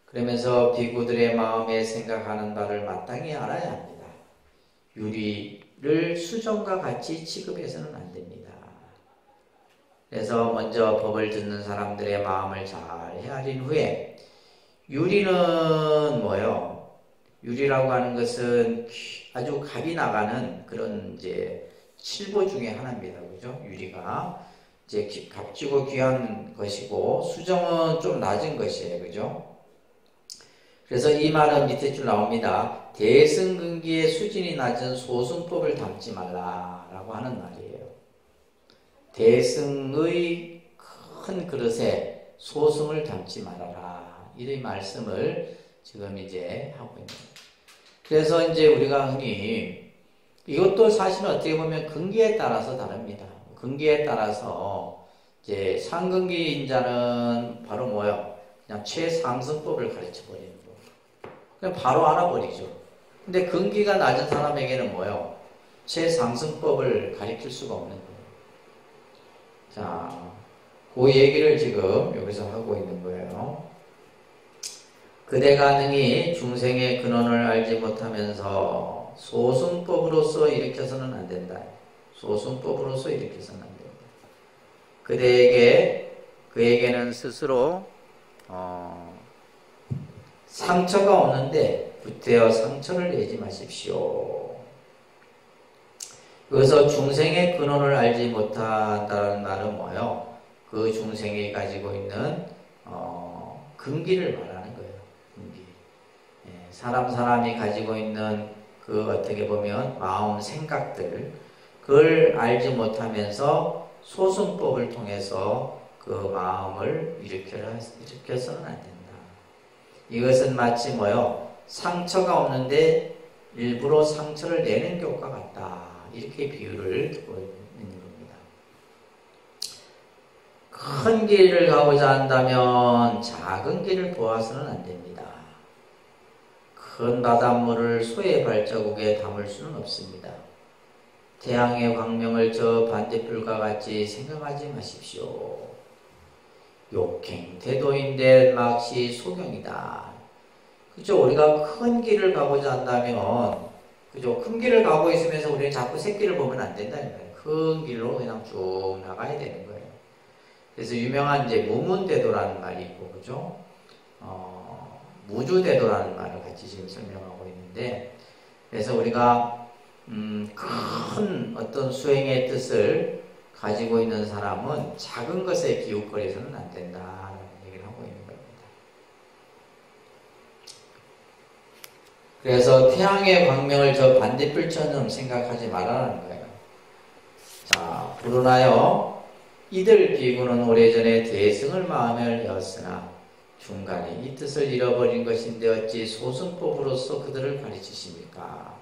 [SPEAKER 2] 그러면서 비구들의 마음에 생각하는 바를 마땅히 알아야 합니다. 유리를 수정과 같이 취급해서는 안 됩니다. 그래서 먼저 법을 듣는 사람들의 마음을 잘 헤아린 후에, 유리는 뭐예요? 유리라고 하는 것은 아주 값이 나가는 그런 이제 칠보 중에 하나입니다. 그죠? 유리가 이제 값지고 귀한 것이고, 수정은 좀 낮은 것이에요. 그죠? 그래서 이 말은 밑에 줄 나옵니다. 대승근기의 수준이 낮은 소승법을 담지 말라라고 하는 말이에요. 대승의 큰 그릇에 소승을 담지 말아라. 이런 말씀을 지금 이제 하고 있는 거예요. 그래서 이제 우리가 흔히 이것도 사실은 어떻게 보면 근기에 따라서 다릅니다. 근기에 따라서 이제 상근기 인자는 바로 뭐요? 그냥 최상승법을 가르쳐 버리는 거. 그냥 바로 알아버리죠. 근데 근기가 낮은 사람에게는 뭐요? 최상승법을 가르칠 수가 없는 거예요. 자, 그 얘기를 지금 여기서 하고 있는 거예요. 그대가 능히 중생의 근원을 알지 못하면서 소승법으로서 일으켜서는 안 된다. 소승법으로서 일으켜서는 안 된다. 그에게는 스스로 상처가 없는데 붙대어 상처를 내지 마십시오. 그래서 중생의 근원을 알지 못한다는 말은 뭐예요? 그 중생이 가지고 있는 근기를 말하는 거예요. 근기. 사람이 가지고 있는 그 어떻게 보면 마음 생각들 그걸 알지 못하면서 소승법을 통해서 그 마음을 일으켜서는 안 된다. 이것은 마치 뭐요? 상처가 없는데 일부러 상처를 내는 것과 같다. 이렇게 비유를 듣고 있는 겁니다. 큰 길을 가고자 한다면 작은 길을 보아서는 안 됩니다. 큰 바닷물을 소의 발자국에 담을 수는 없습니다. 태양의 광명을 저 반딧불과 같이 생각하지 마십시오. 욕행 태도인데 막시 소경이다. 그죠? 우리가 큰 길을 가고자 한다면, 그죠? 큰 길을 가고 있으면서 우리는 자꾸 새길을 보면 안 된다는 거예요. 큰 길로 그냥 쭉 나가야 되는 거예요. 그래서 유명한 이제 무문대도라는 말이 있고, 그죠? 무주대도라는 말을 같이 지금 설명하고 있는데, 그래서 우리가 큰 어떤 수행의 뜻을 가지고 있는 사람은 작은 것에 기웃거려서는 안 된다라는 얘기를 하고 있는 겁니다. 그래서 태양의 광명을 저 반딧불처럼 생각하지 말라는 거예요. 자, 불운하여 이들 비구는 오래전에 대승을 마음을 여었으나 중간에 이 뜻을 잃어버린 것인데 어찌 소승법으로서 그들을 가르치십니까?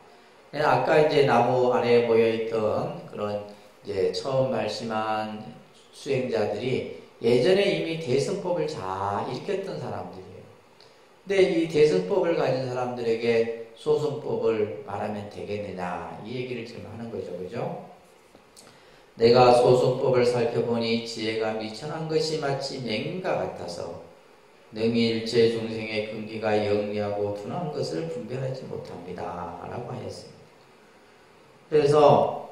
[SPEAKER 2] 아까 이제 나무 아래에 모여있던 그런 이제 처음 말씀한 수행자들이 예전에 이미 대승법을 잘 익혔던 사람들이에요. 근데 이 대승법을 가진 사람들에게 소승법을 말하면 되겠느냐 이 얘기를 지금 하는 거죠. 그죠? 내가 소승법을 살펴보니 지혜가 미천한 것이 마치 맹인과 같아서 능히 일체 중생의 근기가 영리하고 둔한 것을 분별하지 못합니다. 라고 하였습니다. 그래서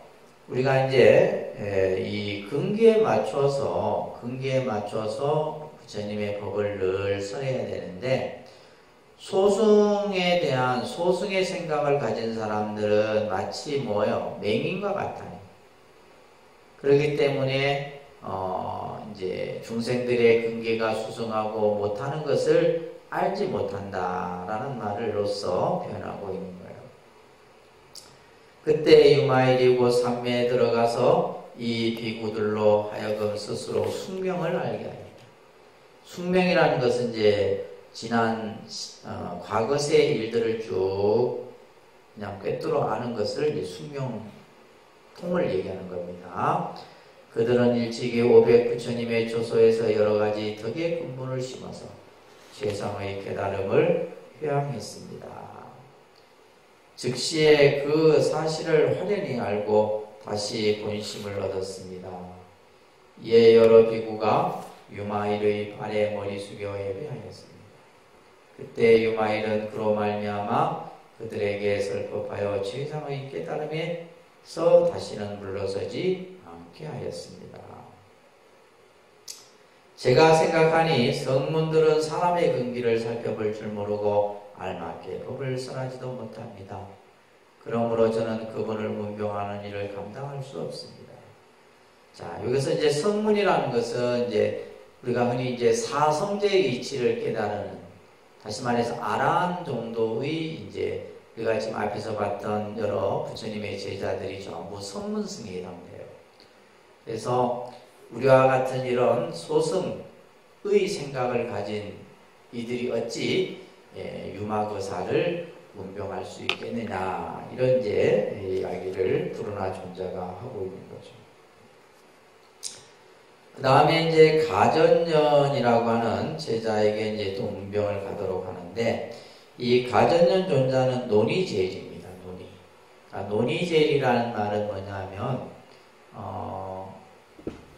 [SPEAKER 2] 우리가 이제 이 근기에 맞춰서 부처님의 법을 늘 써야 되는데 소승에 대한 소승의 생각을 가진 사람들은 마치 뭐예요? 맹인과 같아요. 그렇기 때문에 이제 중생들의 근기가 수승하고 못하는 것을 알지 못한다라는 말로써 표현하고 있는 거예요. 그때 유마일이고 삼매에 들어가서 이 비구들로 하여금 스스로 숙명을 알게 합니다. 숙명이라는 것은 이제 지난 과거세의 일들을 쭉 그냥 꿰뚫어 아는 것을 이제 숙명통을 얘기하는 겁니다. 그들은 일찍이 500부처님의 조소에서 여러 가지 덕의 근본을 심어서 세상의 깨달음을 회항했습니다. 즉시에 그 사실을 확연히 알고 다시 본심을 얻었습니다. 이에 여러 비구가 유마일의 발에 머리 숙여 예배하였습니다. 그때 유마일은 그로 말미암아 그들에게 설법하여 최상의 깨달음에서 다시는 물러서지 않게 하였습니다. 제가 생각하니 성문들은 사람의 근기를 살펴볼 줄 모르고 알맞게 법을 써하지도 못합니다. 그러므로 저는 그분을 문병하는 일을 감당할 수 없습니다. 자, 여기서 이제 성문이라는 것은 이제 우리가 흔히 이제 사성제의 이치를 깨달은 다시 말해서 아란 정도의 이제 우리가 지금 앞에서 봤던 여러 부처님의 제자들이 전부 성문승에 해당돼요. 그래서 우리와 같은 이런 소승의 생각을 가진 이들이 어찌 유마거사를 문병할 수 있겠느냐, 이런 이제 이야기를 푸르나 존자가 하고 있는 거죠. 그 다음에 이제 가전년이라고 하는 제자에게 이제 또 문병을 가도록 하는데, 이 가전년 존자는 논의제일입니다. 논의제일이라는 말은 뭐냐면,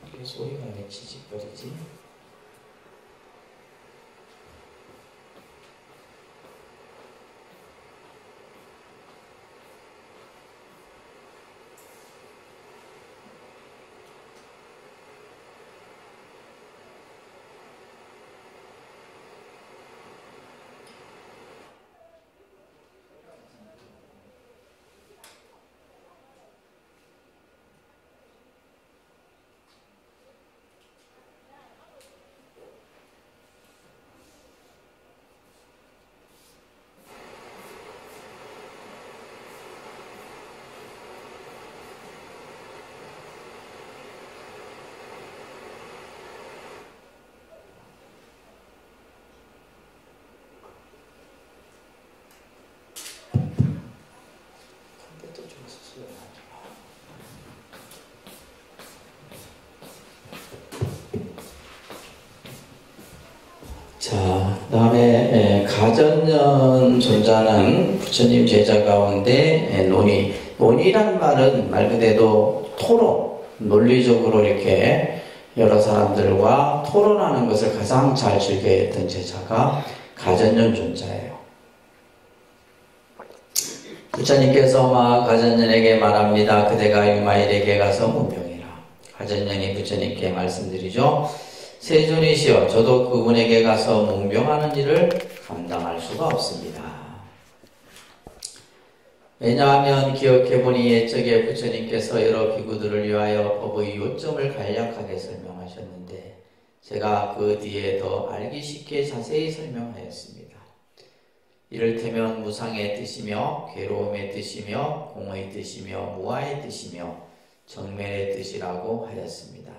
[SPEAKER 2] 이게 소리가 왜 지직거리지? 자, 그 다음에 가전년 존자는 부처님 제자 가운데 논의라는 말은 말 그대로 토론, 논리적으로 이렇게 여러 사람들과 토론하는 것을 가장 잘 즐겨했던 제자가 가전년 존자예요. 부처님께서 가전년에게 말합니다. 그대가 유마일에게 가서 문병해라. 가전년이 부처님께 말씀드리죠. 세존이시여, 저도 그분에게 가서 문병하는 일을 감당할 수가 없습니다. 왜냐하면 기억해보니 옛적에 부처님께서 여러 비구들을 위하여 법의 요점을 간략하게 설명하셨는데 제가 그 뒤에 더 알기 쉽게 자세히 설명하였습니다. 이를테면 무상의 뜻이며 괴로움의 뜻이며 공의 뜻이며 무아의 뜻이며 정멸의 뜻이라고 하였습니다.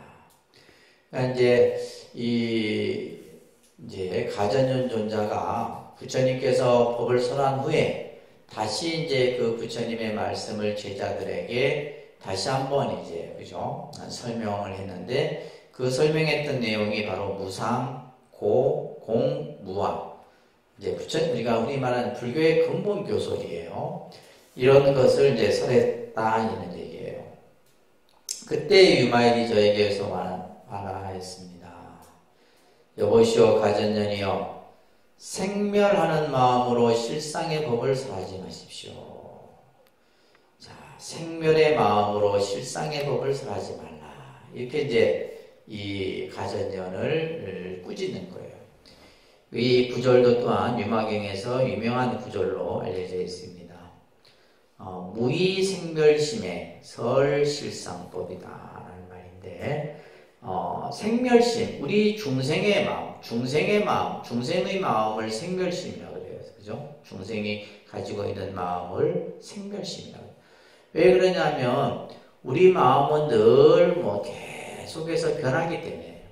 [SPEAKER 2] 그러니까 이제 가전년 존자가 부처님께서 법을 설한 후에 다시 이제 그 부처님의 말씀을 제자들에게 다시 한번 이제 그죠 설명을 했는데, 그 설명했던 내용이 바로 무상, 고, 공, 무아. 이제 우리가 흔히 말하는 불교의 근본 교설이에요. 이런 것을 이제 설했다 이런 얘기예요. 그때 유마일이 저에게서 말하였습니다. 여보시오 가전년이여, 생멸하는 마음으로 실상의 법을 설하지 마십시오. 자, 생멸의 마음으로 실상의 법을 설하지 말라. 이렇게 이제 이 가전년을 꾸짖는 거예요. 이 구절도 또한 유마경에서 유명한 구절로 알려져 있습니다. 무의생멸심의 설실상법이다 라는 말인데, 생멸심, 우리 중생의 마음, 중생의 마음을 생멸심이라고 그래요. 그죠? 중생이 가지고 있는 마음을 생멸심이라고 해요. 왜 그러냐면 우리 마음은 늘 계속해서 변하기 때문에.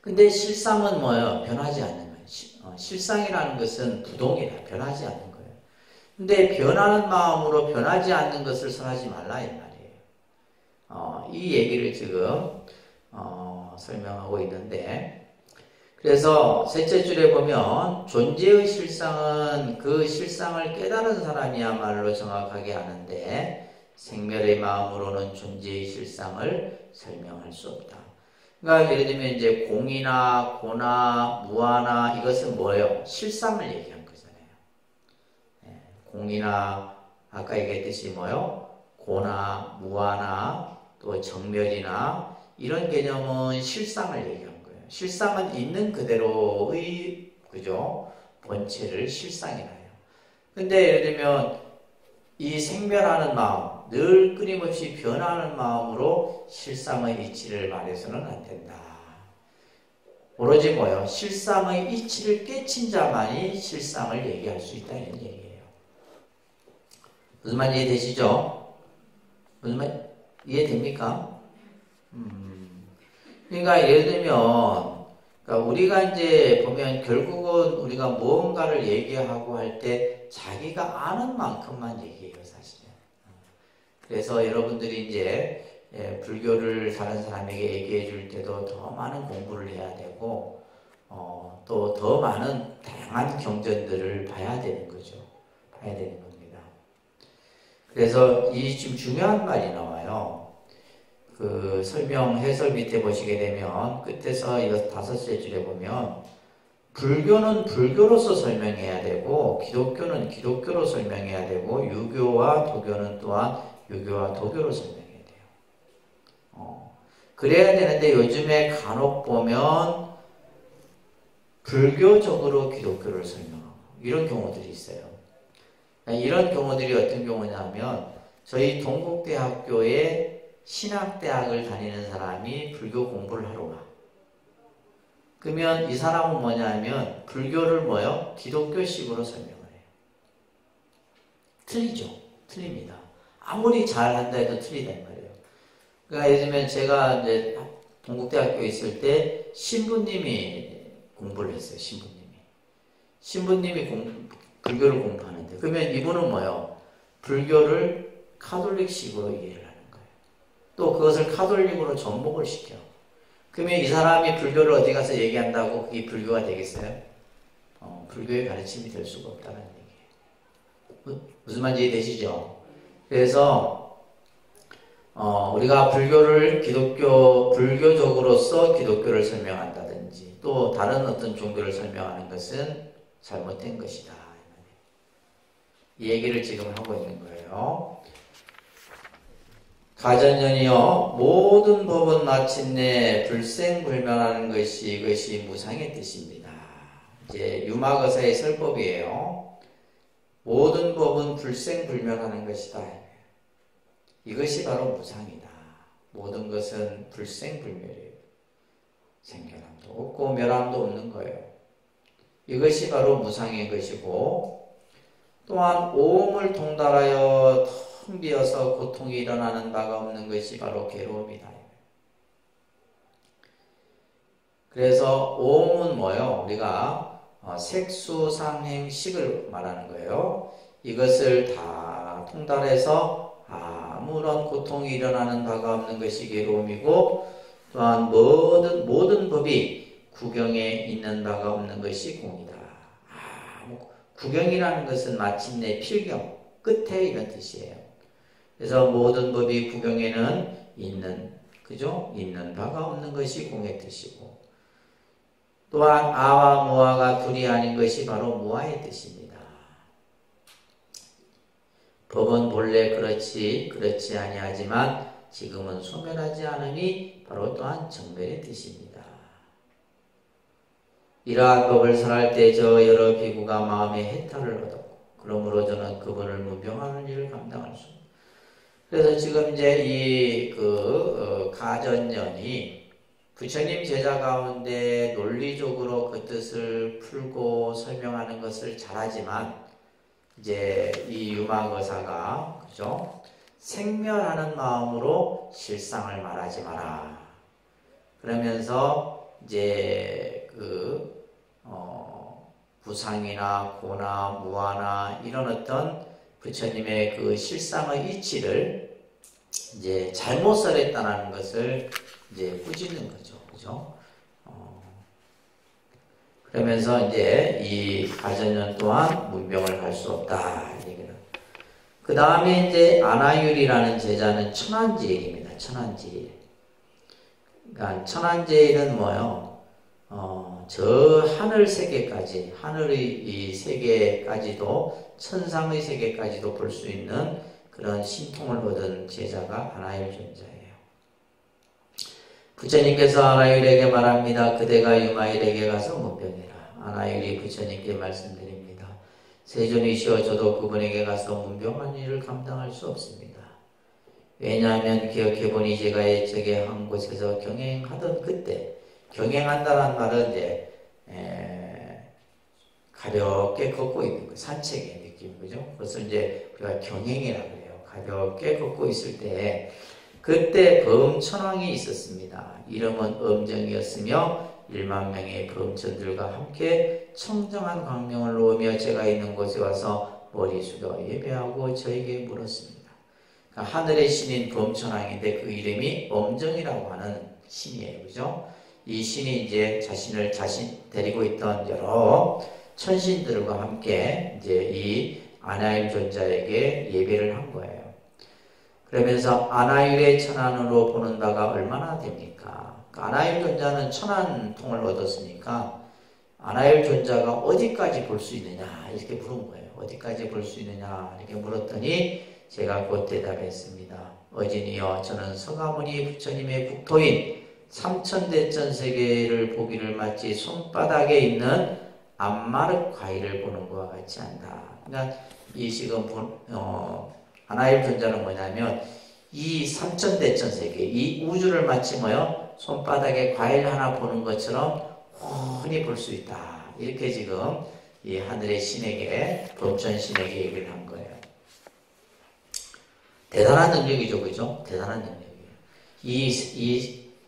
[SPEAKER 2] 근데 실상은 뭐예요? 변하지 않는 거예요. 실상이라는 것은 부동이라 변하지 않는 거예요. 근데 변하는 마음으로 변하지 않는 것을 설하지 말라 이 말이에요. 이 얘기를 지금 설명하고 있는데, 그래서 셋째 줄에 보면 존재의 실상은 그 실상을 깨달은 사람이야말로 정확하게 아는데 생멸의 마음으로는 존재의 실상을 설명할 수 없다. 그러니까 예를 들면 이제 공이나 고나 무아나 이것은 뭐예요? 실상을 얘기한 거잖아요. 공이나 아까 얘기했듯이 뭐예요? 고나 무아나 또 정멸이나 이런 개념은 실상을 얘기한 거예요. 실상은 있는 그대로의 그죠? 본체를 실상이라 해요. 근데 예를 들면 이 생멸하는 마음, 늘 끊임없이 변하는 마음으로 실상의 이치를 말해서는 안 된다. 오로지 뭐예요? 실상의 이치를 깨친 자만이 실상을 얘기할 수 있다 이런 얘기예요. 무슨 말 이해되시죠? 무슨 말 이해됩니까? 그러니까 예를 들면 그러니까 우리가 이제 보면 결국은 우리가 무언가를 얘기하고 할 때 자기가 아는 만큼만 얘기해요, 사실은. 그래서 여러분들이 이제 불교를 다른 사람에게 얘기해 줄 때도 더 많은 공부를 해야 되고 또 더 많은 다양한 경전들을 봐야 되는 거죠. 봐야 되는 겁니다. 그래서 이 지금 중요한 말이 나와요. 그 설명 해설 밑에 보시게 되면 끝에서 다섯째 줄에 보면 불교는 불교로서 설명해야 되고 기독교는 기독교로 설명해야 되고 유교와 도교는 또한 유교와 도교로 설명해야 돼요. 그래야 되는데 요즘에 간혹 보면 불교적으로 기독교를 설명하고 이런 경우들이 있어요. 이런 경우들이 어떤 경우냐면 저희 동국대학교에 신학대학을 다니는 사람이 불교 공부를 하러 와. 그러면 이 사람은 뭐냐면 불교를 뭐요? 기독교식으로 설명을 해요. 틀리죠? 틀립니다. 아무리 잘한다 해도 틀리단 말이에요. 그러니까 예를 들면 제가 이제 동국대학교에 있을 때 신부님이 공부를 했어요. 신부님이 불교를 공부하는데 그러면 이분은 뭐요? 불교를 카톨릭식으로 이해를 하는 거예요. 또 그것을 카톨릭으로 접목을 시켜. 그러면 이 사람이 불교를 어디 가서 얘기한다고 그게 불교가 되겠어요? 불교의 가르침이 될 수가 없다는 얘기예요. 무슨 말인지 이해되시죠? 그래서 우리가 불교를 불교적으로서 기독교를 설명한다든지 또 다른 어떤 종교를 설명하는 것은 잘못된 것이다. 이 얘기를 지금 하고 있는 거예요. 가전연이요 모든 법은 마침내 불생불멸하는 것이 이것이 무상의 뜻입니다. 이제 유마거사의 설법이에요. 모든 법은 불생불멸하는 것이다. 이것이 바로 무상이다. 모든 것은 불생불멸이에요. 생겨남도 없고 멸함도 없는 거예요. 이것이 바로 무상의 것이고 또한 오음을 통달하여 텅 비어서 고통이 일어나는 바가 없는 것이 바로 괴로움이다. 그래서 오음은 뭐예요? 우리가 색수상행식을 말하는 거예요. 이것을 다 통달해서 아무런 고통이 일어나는 바가 없는 것이 괴로움이고 또한 모든 법이 구경에 있는 바가 없는 것이 공이다. 구경이라는 것은 마침내 필경, 끝에 이런 뜻이에요. 그래서 모든 법이 구경에는 있는 바가 없는 것이 공의 뜻이고 또한 아와 무아가 둘이 아닌 것이 바로 무아의 뜻입니다. 법은 본래 그렇지 아니하지만 지금은 소멸하지 않으니 바로 또한 정멸의 뜻입니다. 이러한 법을 설할 때 저 여러 비구가 마음의 해탈을 얻었고 그러므로 저는 그분을 문병하는 일을 감당할 수 없습니다. 그래서 지금 이제 이 가전연이 부처님 제자 가운데 논리적으로 그 뜻을 풀고 설명하는 것을 잘하지만 이제 이 유마거사가 생멸하는 마음으로 실상을 말하지 마라. 그러면서 이제 부상이나 고나 무아나 이런 어떤 부처님의 그 실상의 이치를 이제 잘못 설했다는 것을 이제 꾸짖는 거죠. 그죠? 그러면서 이제 이 가전연 또한 문병을 할 수 없다. 그 다음에 이제 아나율이라는 제자는 천안제일입니다. 천안제일. 그러니까 천안제일은 뭐요? 저 하늘 세계까지, 하늘의 이 세계까지도, 천상의 세계까지도 볼 수 있는 그런 신통을 얻은 제자가 아나율 존자예요. 부처님께서 아나율에게 말합니다. 그대가 유마일에게 가서 문병해라. 아나율이 부처님께 말씀드립니다. 세존이시여 저도 그분에게 가서 문병한 일을 감당할 수 없습니다. 왜냐하면 기억해보니 제가 옛적에 한 곳에서 경행하던 그때 경행한다는 말은 이제 가볍게 걷고 있는 거예요. 산책의 느낌, 그죠? 그래서 이제 우리가 경행이라고 해요. 가볍게 걷고 있을 때 그때 범천왕이 있었습니다. 이름은 엄정이었으며 1만 명의 범천들과 함께 청정한 광명을 놓으며 제가 있는 곳에 와서 머리 숙여 예배하고 저에게 물었습니다. 그러니까 하늘의 신인 범천왕인데 그 이름이 엄정이라고 하는 신이에요. 그죠? 이 신이 이제 자신을 데리고 있던 여러 천신들과 함께 이제 이 아나일 존자에게 예배를 한 거예요. 그러면서 아나일의 천안으로 보는 바가 얼마나 됩니까? 아나일 존자는 천안통을 얻었으니까 아나일 존자가 어디까지 볼 수 있느냐 이렇게 물은 거예요. 어디까지 볼 수 있느냐 이렇게 물었더니 제가 곧 대답했습니다. 어진이여 저는 서가모니 부처님의 국토인 삼천대천 세계를 보기를 마치 손바닥에 있는 암마르 과일을 보는 것과 같이 한다. 그러니까 이 지금 아나일 존자는 뭐냐면 이 삼천대천 세계, 이 우주를 마치 뭐요? 손바닥에 과일 하나 보는 것처럼 훤히 볼 수 있다. 이렇게 지금 이 하늘의 신에게, 범천 신에게 얘기를 한 거예요. 대단한 능력이죠, 그죠? 대단한 능력이에요.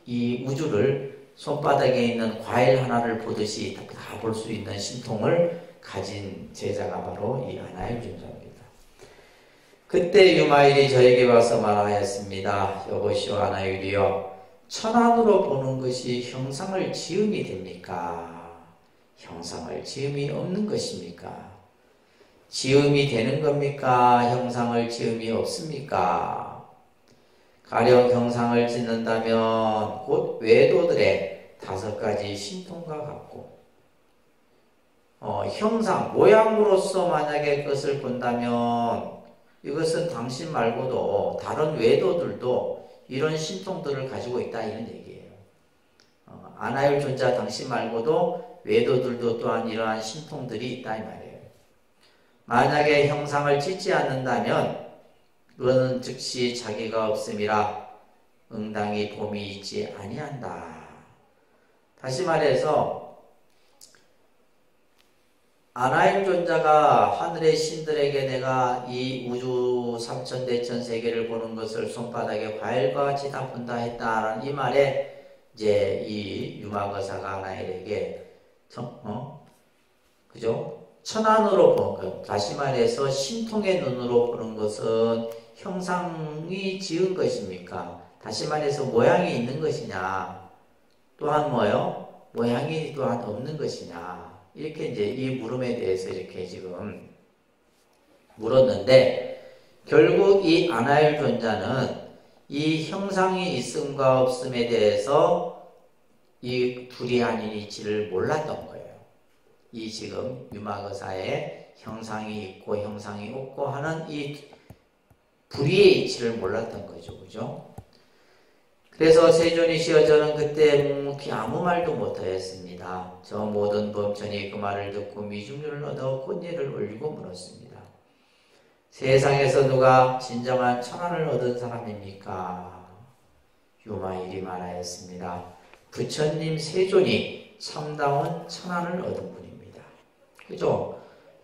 [SPEAKER 2] 이 우주를 손바닥에 있는 과일 하나를 보듯이 다 볼 수 있는 신통을 가진 제자가 바로 이 아나일 존자입니다. 그때 유마일이 저에게 와서 말하였습니다. 여보시오 아나일이여, 천안으로 보는 것이 형상을 지음이 됩니까? 형상을 지음이 없는 것입니까? 지음이 되는 겁니까? 형상을 지음이 없습니까? 가령 형상을 짓는다면 곧 외도들의 5가지 신통과 같고 형상, 모양으로서 만약에 그것을 본다면 이것은 당신 말고도 다른 외도들도 이런 신통들을 가지고 있다 이런 얘기예요. 아나일 존자 당신 말고도 외도들도 또한 이러한 신통들이 있다 이 말이에요. 만약에 형상을 짓지 않는다면 그는 즉시 자기가 없음이라 응당히 봄이 있지 아니한다. 다시 말해서 아나일 존자가 하늘의 신들에게 내가 이 우주 삼천대천 세계를 보는 것을 손바닥에 과일과 같이 다 본다 했다라는 이 말에 이제 이 유마거사가 아나일에게 그죠? 천안으로 보는 것, 다시 말해서 신통의 눈으로 보는 것은 형상이 지은 것입니까? 다시 말해서 모양이 있는 것이냐? 또한 뭐요? 모양이 또한 없는 것이냐? 이렇게 이제 이 물음에 대해서 이렇게 지금 물었는데 결국 이 아나일 존자는 이 형상이 있음과 없음에 대해서 이 둘이 아닌 이치를 몰랐던 거예요. 이 지금 유마거사의 형상이 있고 형상이 없고 하는 이 불의의 이치를 몰랐던 거죠. 그죠? 그래서 세존이시여 저는 그때 묵묵히 아무 말도 못하였습니다. 저 모든 범천이 그 말을 듣고 미중률을 얻어 꽃예를 올리고 물었습니다. 세상에서 누가 진정한 천안을 얻은 사람입니까? 유마일이 말하였습니다. 부처님 세존이 참다운 천안을 얻은 분입니다. 그죠?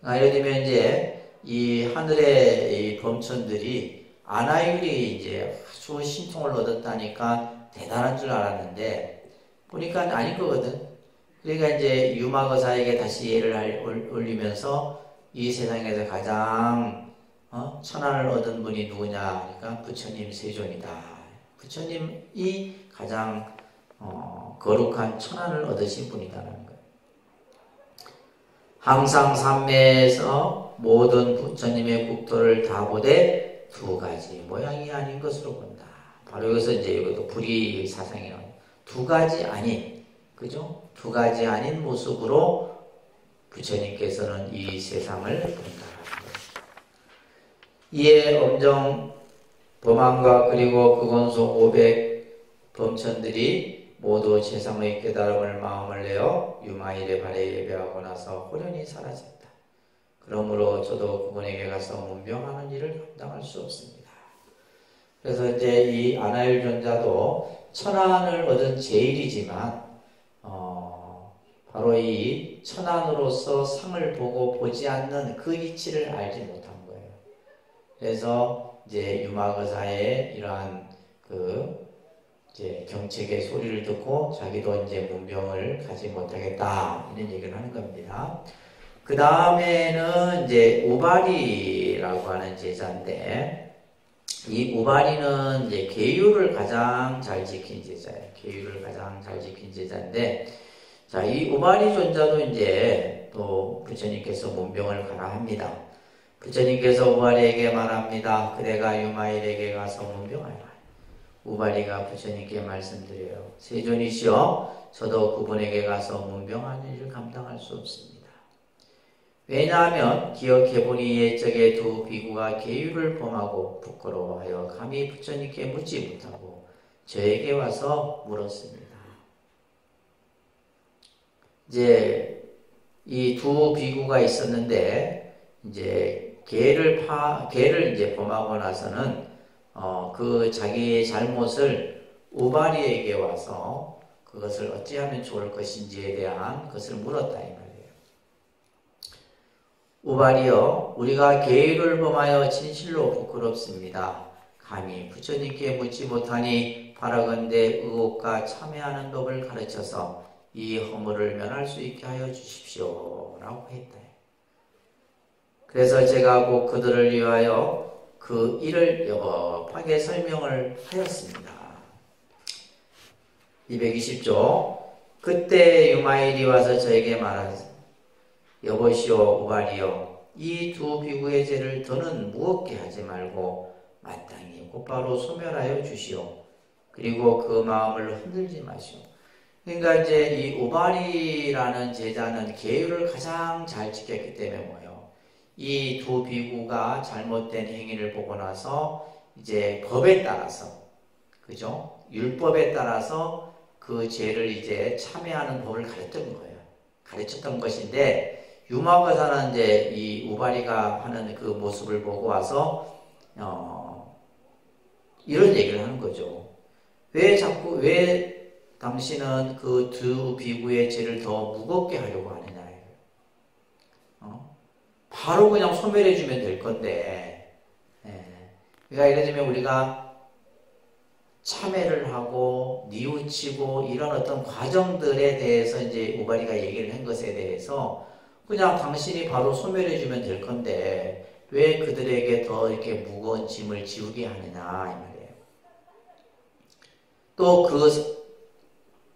[SPEAKER 2] 예를 들면 이제 이 하늘의 이 범천들이 아나일이 이제 아주 신통을 얻었다니까 대단한 줄 알았는데 보니까 아닐 거거든. 그러니까 이제 유마거사에게 다시 예를 올리면서 이 세상에서 가장 천안을 얻은 분이 누구냐? 그러니까 부처님 세존이다. 부처님이 가장 거룩한 천안을 얻으신 분이다라는 거예요. 항상 삼매에서 모든 부처님의 국토를 다 보되 2가지 모양이 아닌 것으로 본다. 바로 여기서 이제 이것도 불의 사상이에요. 2가지 아닌, 그죠? 2가지 아닌 모습으로 부처님께서는 이 세상을 본다. 이에 엄정 범왕과 그리고 그건소 500 범천들이 모두 세상의 깨달음을 마음을 내어 유마일의 발에 예배하고 나서 호련히 사라졌다. 그러므로 저도 그분에게 가서 문병하는 일을 감당할 수 없습니다. 그래서 이제 이 아나일 존자도 천안을 얻은 제일이지만 바로 이 천안으로서 상을 보고 보지 않는 그 이치를 알지 못한 거예요. 그래서 이제 유마거사의 이러한 이제 경책의 소리를 듣고 자기도 이제 문병을 가지 못하겠다 이런 얘기를 하는 겁니다. 그 다음에는 이제 우발이라고 하는 제자인데, 이 우발이는 이제 계율을 가장 잘 지킨 제자예요. 계율을 가장 잘 지킨 제자인데, 자, 이 우발이 존자도 이제 또 부처님께서 문병을 가라 합니다. 부처님께서 우발이에게 말합니다. 그대가 유마일에게 가서 문병하라. 우발이가 부처님께 말씀드려요. 세존이시여, 저도 그분에게 가서 문병하는 일을 감당할 수 없습니다. 왜냐하면 기억해보니 옛적에 두 비구가 계율을 범하고 부끄러워하여 감히 부처님께 묻지 못하고 저에게 와서 물었습니다. 이제 이 두 비구가 있었는데, 이제 개를 이제 범하고 나서는 그 자기의 잘못을 우발이에게 와서 그것을 어찌하면 좋을 것인지에 대한 것을 물었다 이 말이에요. 우발이여, 우리가 계율을 범하여 진실로 부끄럽습니다. 감히 부처님께 묻지 못하니 바라건대 의혹과 참회하는 법을 가르쳐서 이 허물을 면할 수 있게 하여 주십시오 라고 했다. 그래서 제가 곧 그들을 위하여 그 일을 여법하게 설명을 하였습니다. 220조. 그때 유마일이 와서 저에게 말하되, 여보시오 우발이여, 이 두 비구의 죄를 더는 무겁게 하지 말고 마땅히 곧바로 소멸하여 주시오. 그리고 그 마음을 흔들지 마시오. 그러니까 이제 이 우발이라는 제자는 계율을 가장 잘 지켰기 때문에 뭐예요? 이 두 비구가 잘못된 행위를 보고 나서 이제 법에 따라서, 그죠? 율법에 따라서 그 죄를 이제 참회하는 법을 가르쳤던 것인데, 유마거사는 이제 이 우발이가 하는 그 모습을 보고 와서 이런 얘기를 하는 거죠. 왜 당신은 그 두 비구의 죄를 더 무겁게 하려고 하느냐. 바로 그냥 소멸해주면 될 건데, 그러니까 예를 들면 우리가 참회를 하고 뉘우치고 이런 어떤 과정들에 대해서 이제 우발이가 얘기를 한 것에 대해서 그냥 당신이 바로 소멸해주면 될 건데 왜 그들에게 더 이렇게 무거운 짐을 지우게 하느냐 이 말이에요. 또 그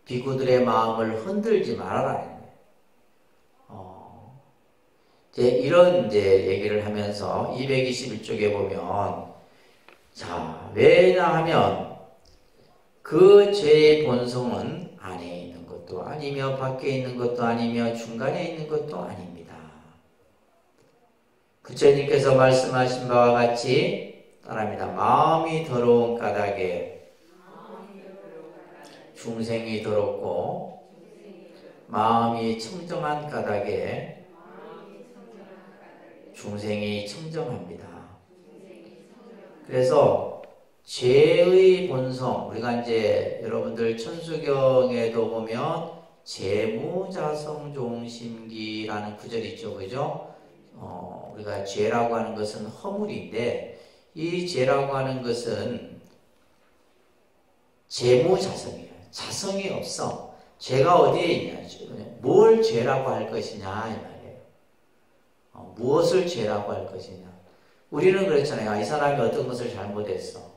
[SPEAKER 2] 비구들의 마음을 흔들지 말아라. 이제 이런 이제 얘기를 하면서 221쪽에 보면, 자, 왜냐하면 그 죄의 본성은 안에 있는 것도 아니며 밖에 있는 것도 아니며 중간에 있는 것도 아닙니다. 부처님께서 말씀하신 바와 같이 따라합니다. 마음이 더러운 까닭에 중생이 더럽고 마음이 청정한 까닭에 중생이 청정합니다. 그래서 죄의 본성, 우리가 이제 여러분들 천수경에도 보면 재무자성종심기라는 구절이 있죠, 그죠? 우리가 죄라고 하는 것은 허물인데, 이 죄라고 하는 것은 재무자성이에요. 자성이 없어. 죄가 어디에 있냐? 뭘 죄라고 할 것이냐 이 말이에요. 무엇을 죄라고 할 것이냐. 우리는 그렇잖아요. 이 사람이 어떤 것을 잘못했어.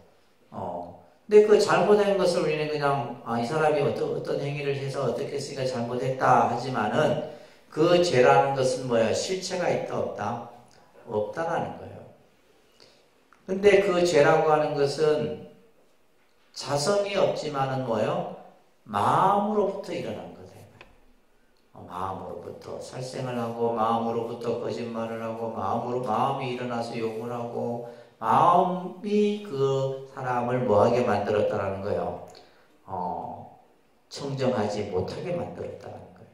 [SPEAKER 2] 근데 그 잘못한 것을 우리는 그냥 이 사람이 어떤 행위를 해서 어떻게 했으니까 잘못했다 하지만은 그 죄라는 것은 뭐야? 실체가 있다 없다? 없다라는 거예요. 근데 그 죄라고 하는 것은 자성이 없지만은 뭐예요? 마음으로부터 일어난 거다. 마음으로부터 살생을 하고 마음으로부터 거짓말을 하고 마음이 일어나서 욕을 하고 마음이 그 사람을 뭐하게 만들었다라는 거예요. 청정하지 못하게 만들었다는 거예요.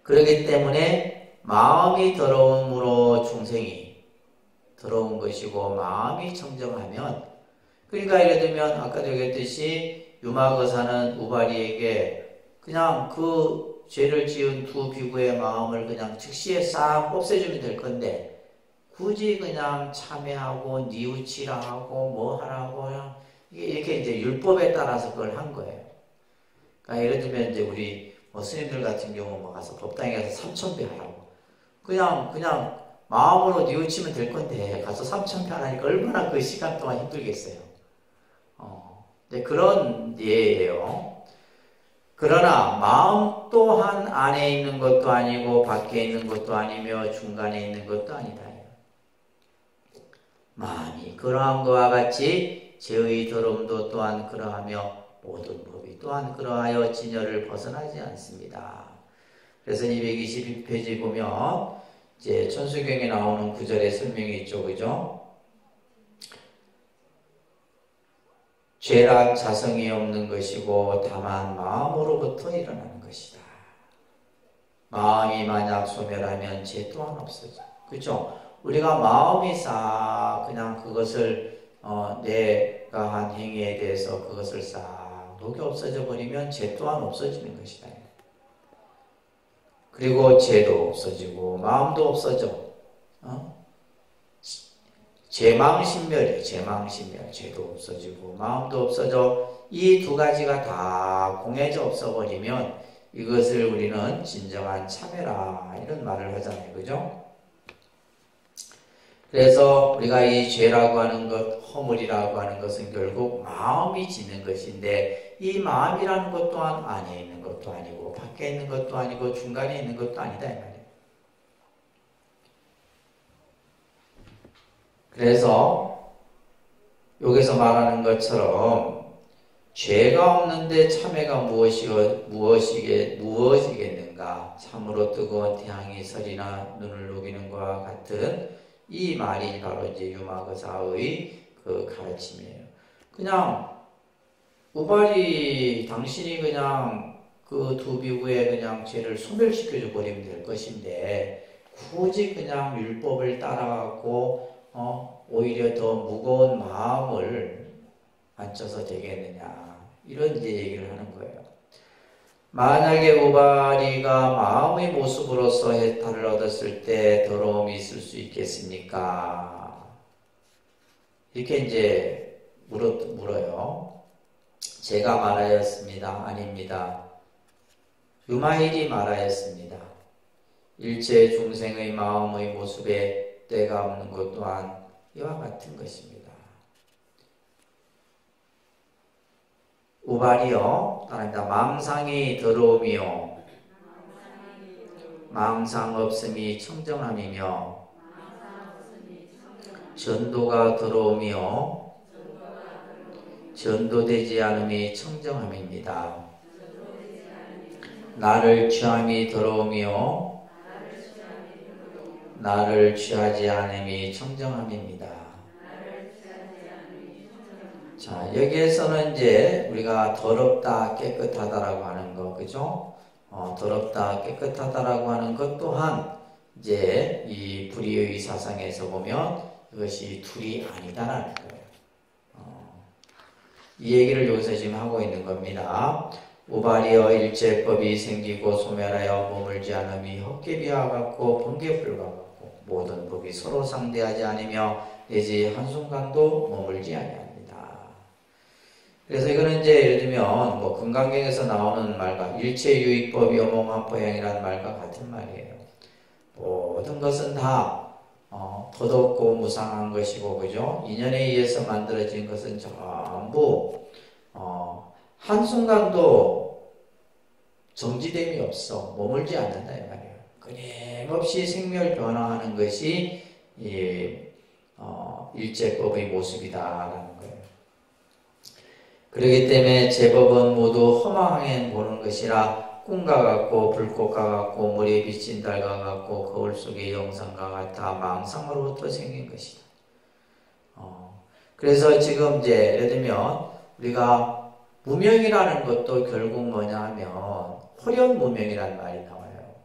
[SPEAKER 2] 그렇기 때문에 마음이 더러움으로 중생이 더러운 것이고 마음이 청정하면, 그러니까 예를 들면 아까도 얘기했듯이 유마거사는 우발이에게 그냥 그 죄를 지은 두 비구의 마음을 그냥 즉시에 싹 없애주면 될 건데 굳이 그냥 참회하고 뉘우치라 하고 뭐 하라고 그냥 이렇게 이제 율법에 따라서 그걸 한 거예요. 그러니까 예를 들면 이제 우리 뭐 스님들 같은 경우 뭐 가서 법당에 가서 3,000배 하라고 그냥 마음으로 뉘우치면 될 건데 가서 3,000배 하라니까 얼마나 그 시간 동안 힘들겠어요. 네, 그런 예예요. 그러나 마음 또한 안에 있는 것도 아니고 밖에 있는 것도 아니며 중간에 있는 것도 아니다. 마음이 그러한 것과 같이 죄의 더러움도 또한 그러하며 모든 법이 또한 그러하여 진열을 벗어나지 않습니다. 그래서 222페이지 보면 이제 천수경에 나오는 구절의 설명이 있죠, 그죠? 죄란 자성이 없는 것이고 다만 마음으로부터 일어나는 것이다. 마음이 만약 소멸하면 죄 또한 없어져. 그죠? 우리가 마음이 싹 그냥 그것을 내가 한 행위에 대해서 그것을 싹 녹여 없어져 버리면 죄 또한 없어지는 것이다. 그리고 죄도 없어지고 마음도 없어져. 제망신멸이에요. 제망신멸. 죄도 없어지고 마음도 없어져. 이 두 가지가 다 공해져 없어버리면 이것을 우리는 진정한 참회라 이런 말을 하잖아요. 그죠? 그래서 우리가 이 죄라고 하는 것, 허물이라고 하는 것은 결국 마음이 짓는 것인데 이 마음이라는 것 또한 안에 있는 것도 아니고 밖에 있는 것도 아니고 중간에 있는 것도 아니다 이 말이에요. 그래서 여기서 말하는 것처럼 죄가 없는데 참회가 무엇이겠는가? 참으로 뜨거운 태양이 설이나 눈을 녹이는 것과 같은 이 말이 바로 이제 유마거사의 그 가르침이에요. 그냥 우발이 당신이 그냥 그 두 비구의 그냥 죄를 소멸시켜 버리면 될 것인데 굳이 그냥 율법을 따라가고 오히려 더 무거운 마음을 앉혀서 되겠느냐 이런 이제 얘기를 하는 거예요. 만약에 우발이가 마음의 모습으로서 해탈을 얻었을 때 더러움이 있을 수 있겠습니까? 이렇게 이제 물어요. 제가 말하였습니다. 아닙니다. 유마일이 말하였습니다. 일체 중생의 마음의 모습에 때가 없는 것 또한 이와 같은 것입니다. 우발이요, 따릅니다. 망상이 더러움이요, 망상 없음이 청정함이며, 전도가 더러움이요, 전도되지 않음이 청정함입니다. 나를 취함이 더러움이요, 나를 취하지 않음이 청정함입니다. 자, 여기에서는 이제 우리가 더럽다, 깨끗하다라고 하는 거, 그죠? 더럽다, 깨끗하다라고 하는 것 또한 이제 이 불의의 사상에서 보면 이것이 둘이 아니다라는 거예요. 이 얘기를 여기서 지금 하고 있는 겁니다. 우발이여 일체법이 생기고 소멸하여 머물지 않음이 헛개비와 같고 번개불과 같고 모든 법이 서로 상대하지 않으며 내지 한순간도 머물지 아니하니 그래서 이거는 이제 예를 들면 뭐 금강경에서 나오는 말과 일체유의법이 어몽한포양이라는 말과 같은 말이에요. 모든 것은 다 덧없고 무상한 것이고 그죠? 인연에 의해서 만들어진 것은 전부 한순간도 정지됨이 없어 머물지 않는다 이 말이에요. 끊임없이 생멸 변화하는 것이 일체법의 모습이다라는 거예요. 그렇기 때문에 제법은 모두 허망하게 보는 것이라 꿈과 같고 불꽃과 같고 물에 비친 달과 같고 거울 속의 영상과 같아 망상으로부터 생긴 것이다. 그래서 지금 이제 예를 들면 우리가 무명이라는 것도 결국 뭐냐 하면 호련무명이라는 말이 나와요.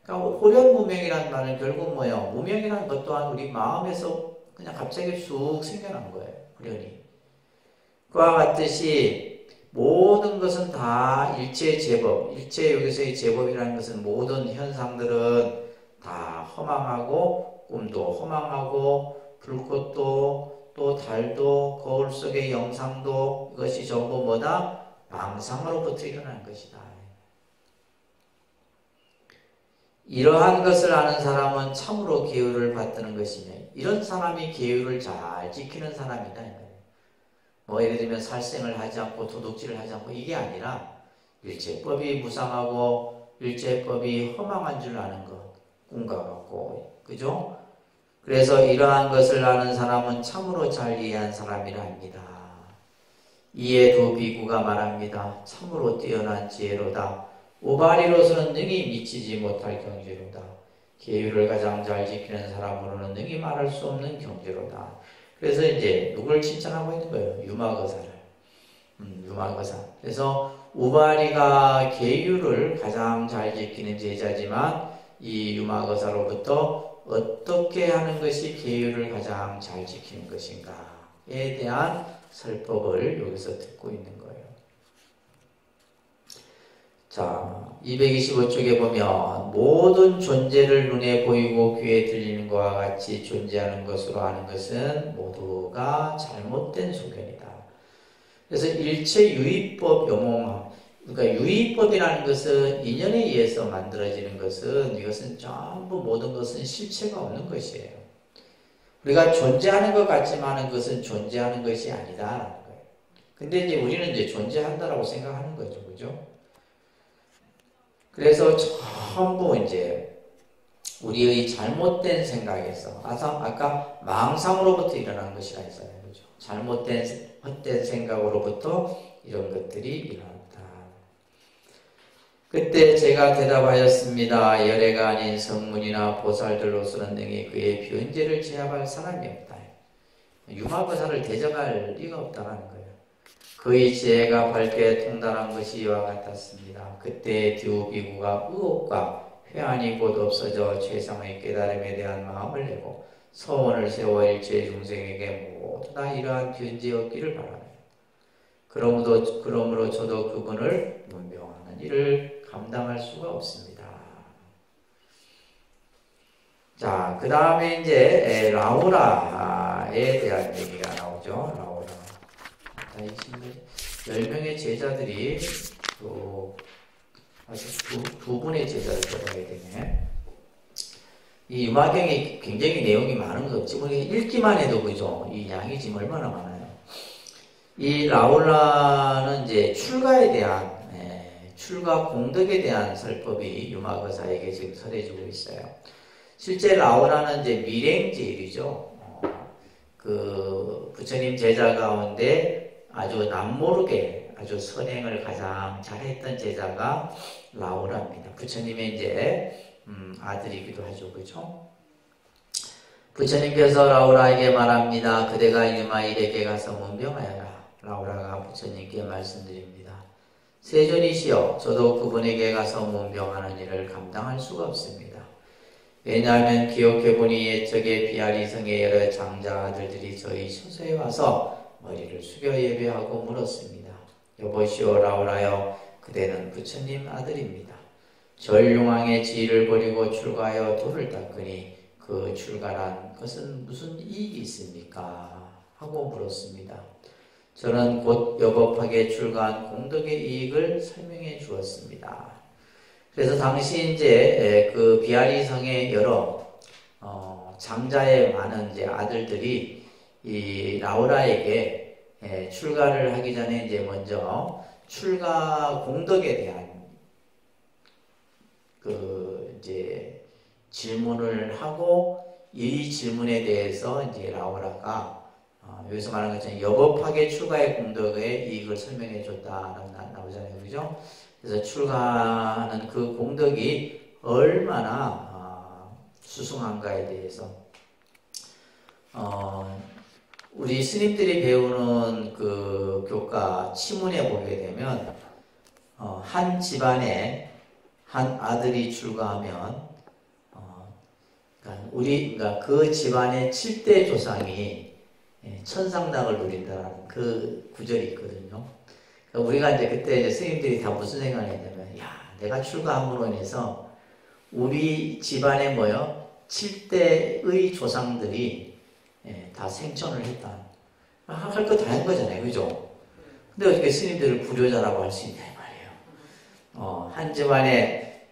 [SPEAKER 2] 그러니까 호련무명이라는 말은 결국 뭐예요? 무명이라는 것 또한 우리 마음에서 그냥 갑자기 쑥 생겨난 거예요. 호련이. 그와 같듯이 모든 것은 다 일체 제법, 일체 여기서의 제법이라는 것은 모든 현상들은 다 허망하고 꿈도 허망하고 불꽃도 또 달도 거울 속의 영상도 이것이 전부 뭐다? 망상으로부터 일어난 것이다. 이러한 것을 아는 사람은 참으로 계율을 받드는 것이며 이런 사람이 계율을 잘 지키는 사람이다. 뭐 예를 들면 살생을 하지 않고 도둑질을 하지 않고 이게 아니라 일체법이 무상하고 일체법이 허망한 줄 아는 것. 꿈과 같고 그죠? 그래서 이러한 것을 아는 사람은 참으로 잘 이해한 사람이라 합니다. 이에 두 비구가 말합니다. 참으로 뛰어난 지혜로다. 우바리로서는 능히 미치지 못할 경지로다. 계율을 가장 잘 지키는 사람으로는 능히 말할 수 없는 경지로다. 그래서 이제 누굴 칭찬하고 있는 거예요? 유마거사를. 유마거사. 그래서 우바리가 계율을 가장 잘 지키는 제자지만 이 유마거사로부터 어떻게 하는 것이 계율을 가장 잘 지키는 것인가에 대한 설법을 여기서 듣고 있는 거예요. 자, 225쪽에 보면 모든 존재를 눈에 보이고 귀에 들리는 것과 같이 존재하는 것으로 아는 것은 모두가 잘못된 소견이다. 그래서 일체 유의법 요몽함, 그러니까 유의법이라는 것은 인연에 의해서 만들어지는 것은 이것은 전부 모든 것은 실체가 없는 것이에요. 우리가 존재하는 것 같지만 그것은 존재하는 것이 아니다라는 거예요. 근데 이제 우리는 이제 존재한다라고 생각하는 거죠, 그죠? 그래서 전부 이제 우리의 잘못된 생각에서 아까 망상으로부터 일어난 것이라 했어요. 그죠? 잘못된 헛된 생각으로부터 이런 것들이 일어났다. 그때 제가 대답하였습니다. 열애가 아닌 성문이나 보살들로서는 능히 그의 변제를 제압할 사람이 없다. 유마거사를 대적할 리가 없다는 거예요. 그의 지혜가 밝게 통달한 것이 이와 같았습니다. 그때 두 비구가 의혹과 회한이 곧 없어져 최상의 깨달음에 대한 마음을 내고 소원을 세워 일체 중생에게 모두 다 이러한 변제 얻기를 바라며 그러므로 저도 그분을 문명하는 일을 감당할 수가 없습니다. 자, 그 다음에 이제 라우라에 대한 얘기가 나오죠. 라우라. 10명의 제자들이 두 분의 제자를 들어가야 되네. 이 유마경이 굉장히 내용이 많은 거 지금 읽기만 해도 그죠? 이 양이 지금 얼마나 많아요. 이 라울라는 이제 출가에 대한 출가 공덕에 대한 설법이 유마거사에게 지금 설해주고 있어요. 실제 라울라는 이제 밀행제일이죠. 그 부처님 제자 가운데 아주 남모르게 아주 선행을 가장 잘했던 제자가 라우라입니다. 부처님의 이제 아들이기도 하죠, 그렇죠? 부처님께서 라우라에게 말합니다. 그대가 유마일에게 가서 문병하여라. 라우라가 부처님께 말씀드립니다. 세존이시여, 저도 그분에게 가서 문병하는 일을 감당할 수가 없습니다. 왜냐하면 기억해보니 옛적에 비아리성의 여러 장자 아들들이 저희 처소에 와서 머리를 숙여 예배하고 물었습니다. 여보시오 라우라여, 그대는 부처님 아들입니다. 전룡왕의 지위를 버리고 출가하여 돌을 닦으니 그 출가란 것은 무슨 이익이 있습니까? 하고 물었습니다. 저는 곧 여법하게 출가한 공덕의 이익을 설명해 주었습니다. 그래서 당시 이제 그 비아리성의 여러 장자의 많은 이제 아들들이 이 라우라에게 출가를 하기 전에 이제 먼저 출가 공덕에 대한 그 이제 질문을 하고 이 질문에 대해서 이제 라우라가 여기서 말하는 것처럼 여법하게 출가의 공덕의 이익을 설명해 줬다라고 나오잖아요, 그죠? 그래서 출가하는 그 공덕이 얼마나 수승한가에 대해서 우리 스님들이 배우는 그 교과 치문에 보게 되면 한 집안에 한 아들이 출가하면 그러니까 그 집안의 7대 조상이 천상락을 누린다는 그 구절이 있거든요. 우리가 이제 그때 이제 스님들이 다 무슨 생각을 했냐면, 야, 내가 출가함으로 인해서 우리 집안에 뭐요? 7대의 조상들이 다 생천을 했다. 할 거 다 한 거잖아요. 그죠? 근데 어떻게 스님들을 불효자라고 할 수 있냐, 이 말이에요. 한 집안에,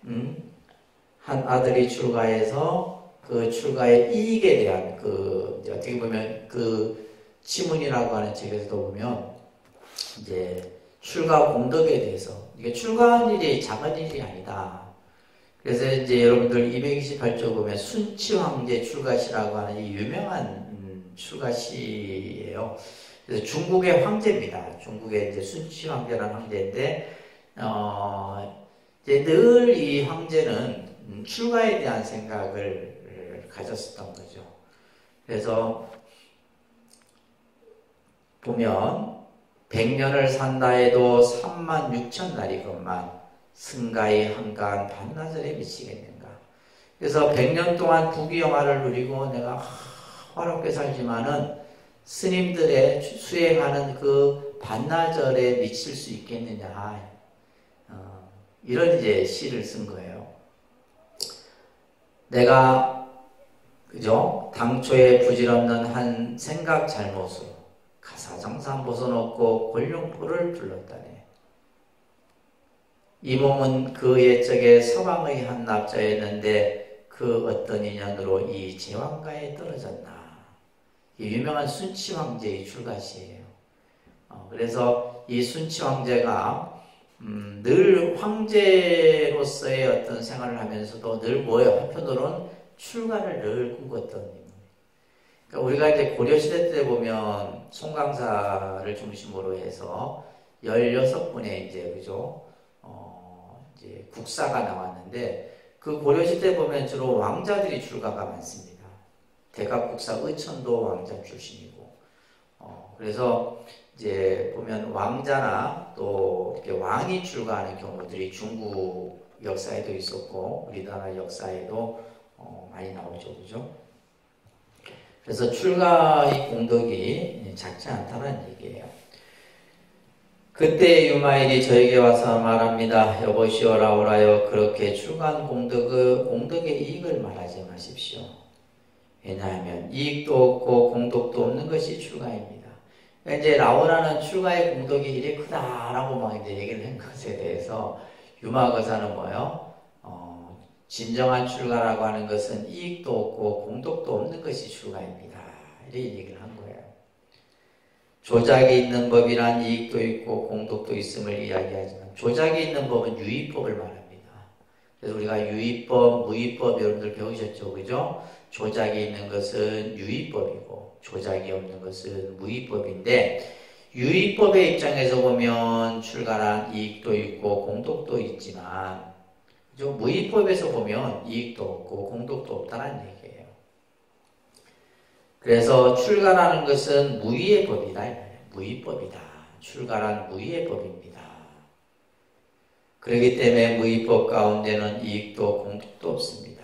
[SPEAKER 2] 한 아들이 출가해서 그 출가의 이익에 대한 이제 어떻게 보면 치문이라고 하는 책에서도 보면 이제 출가 공덕에 대해서 이게 출가한 일이 작은 일이 아니다. 그래서 이제 여러분들 228조 보면 순치황제 출가시라고 하는 이 유명한 출가시예요. 그래서 중국의 황제입니다. 중국의 이제 순치황제라는 황제인데 이제 늘 이 황제는 출가에 대한 생각을 가졌었던 거죠. 그래서 보면 100년을 산다 해도 36,000날이건만 승가의 한가한 반나절에 미치겠는가. 그래서 100년 동안 부귀영화를 누리고 내가 화롭게 살지만은 스님들의 수행하는 그 반나절에 미칠 수 있겠느냐. 이런 이제 시를 쓴 거예요. 내가 그죠? 당초에 부질없는 한 생각 잘못으로 가사장산 벗어놓고 권룡포를 불렀다네. 이 몸은 그 옛적에 서방의 한 납자였는데 그 어떤 인연으로 이 제왕가에 떨어졌나. 이 유명한 순치황제의 출가시예요. 그래서 이 순치황제가 늘 황제로서의 어떤 생활을 하면서도 늘 뭐예요? 한편으로는 출가를 늘 꿈꿨던 인물. 그러니까 우리가 이제 고려시대 때 보면 송강사를 중심으로 해서 16분의 이제 그죠? 이제 국사가 나왔는데 그 고려시대 보면 주로 왕자들이 출가가 많습니다. 대각국사 의천도 왕자 출신이고, 그래서 이제 보면 왕자나 또 이렇게 왕이 출가하는 경우들이 중국 역사에도 있었고 우리나라 역사에도 많이 나오죠, 그죠? 그래서 출가의 공덕이 작지 않다는 얘기예요. 그때 유마일이 저에게 와서 말합니다. 여보시오 라오라여, 그렇게 출가한 공덕의 이익을 말하지 마십시오. 왜냐하면 이익도 없고 공덕도 없는 것이 출가입니다. 이제 라오라는 출가의 공덕이 이리 크다라고 막 이제 얘기를 한 것에 대해서 유마거사는 뭐요? 진정한 출가라고 하는 것은 이익도 없고 공덕도 없는 것이 출가입니다. 이렇게 얘기를 한 거예요. 조작이 있는 법이란 이익도 있고 공덕도 있음을 이야기하지만 조작이 있는 법은 유의법을 말합니다. 그래서 우리가 유의법, 무의법 여러분들 배우셨죠, 그죠? 조작이 있는 것은 유의법이고 조작이 없는 것은 무의법인데, 유의법의 입장에서 보면 출가란 이익도 있고 공덕도 있지만, 그죠? 무의법에서 보면 이익도 없고 공덕도 없다는 얘기예요. 그래서 출가라는 것은 무의의 법이다. 무의법이다. 출가란 무의의 법입니다. 그렇기 때문에 무의법 가운데는 이익도 공덕도 없습니다.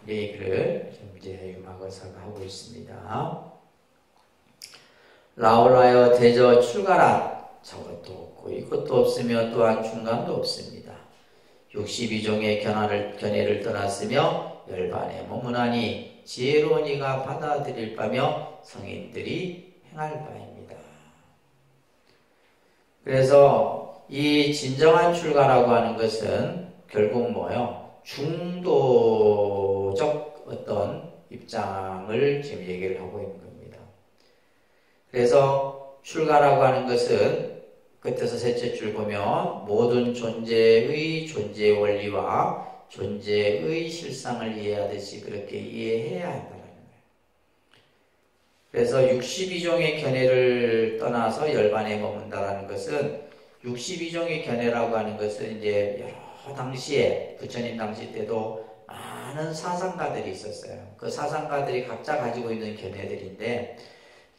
[SPEAKER 2] 이 얘기를 이제 유마거사가 하고 있습니다. 라오라여 대저 출가란 저것도 없고 이것도 없으며 또한 중간도 없습니다. 62종의 견해를 떠났으며 열반에 머무나니 지혜로운 이가 받아들일 바며 성인들이 행할 바입니다. 그래서 이 진정한 출가라고 하는 것은 결국 뭐예요? 중도적 어떤 입장을 지금 얘기를 하고 있는 겁니다. 그래서 출가라고 하는 것은 끝에서 셋째 줄 보면 모든 존재의 존재 원리와 존재의 실상을 이해하듯이 그렇게 이해해야 한다는 거예요. 그래서 62종의 견해를 떠나서 열반에 머문다라는 것은 62종의 견해라고 하는 것은 이제 여러 당시에 부처님 당시 때도 많은 사상가들이 있었어요. 그 사상가들이 각자 가지고 있는 견해들인데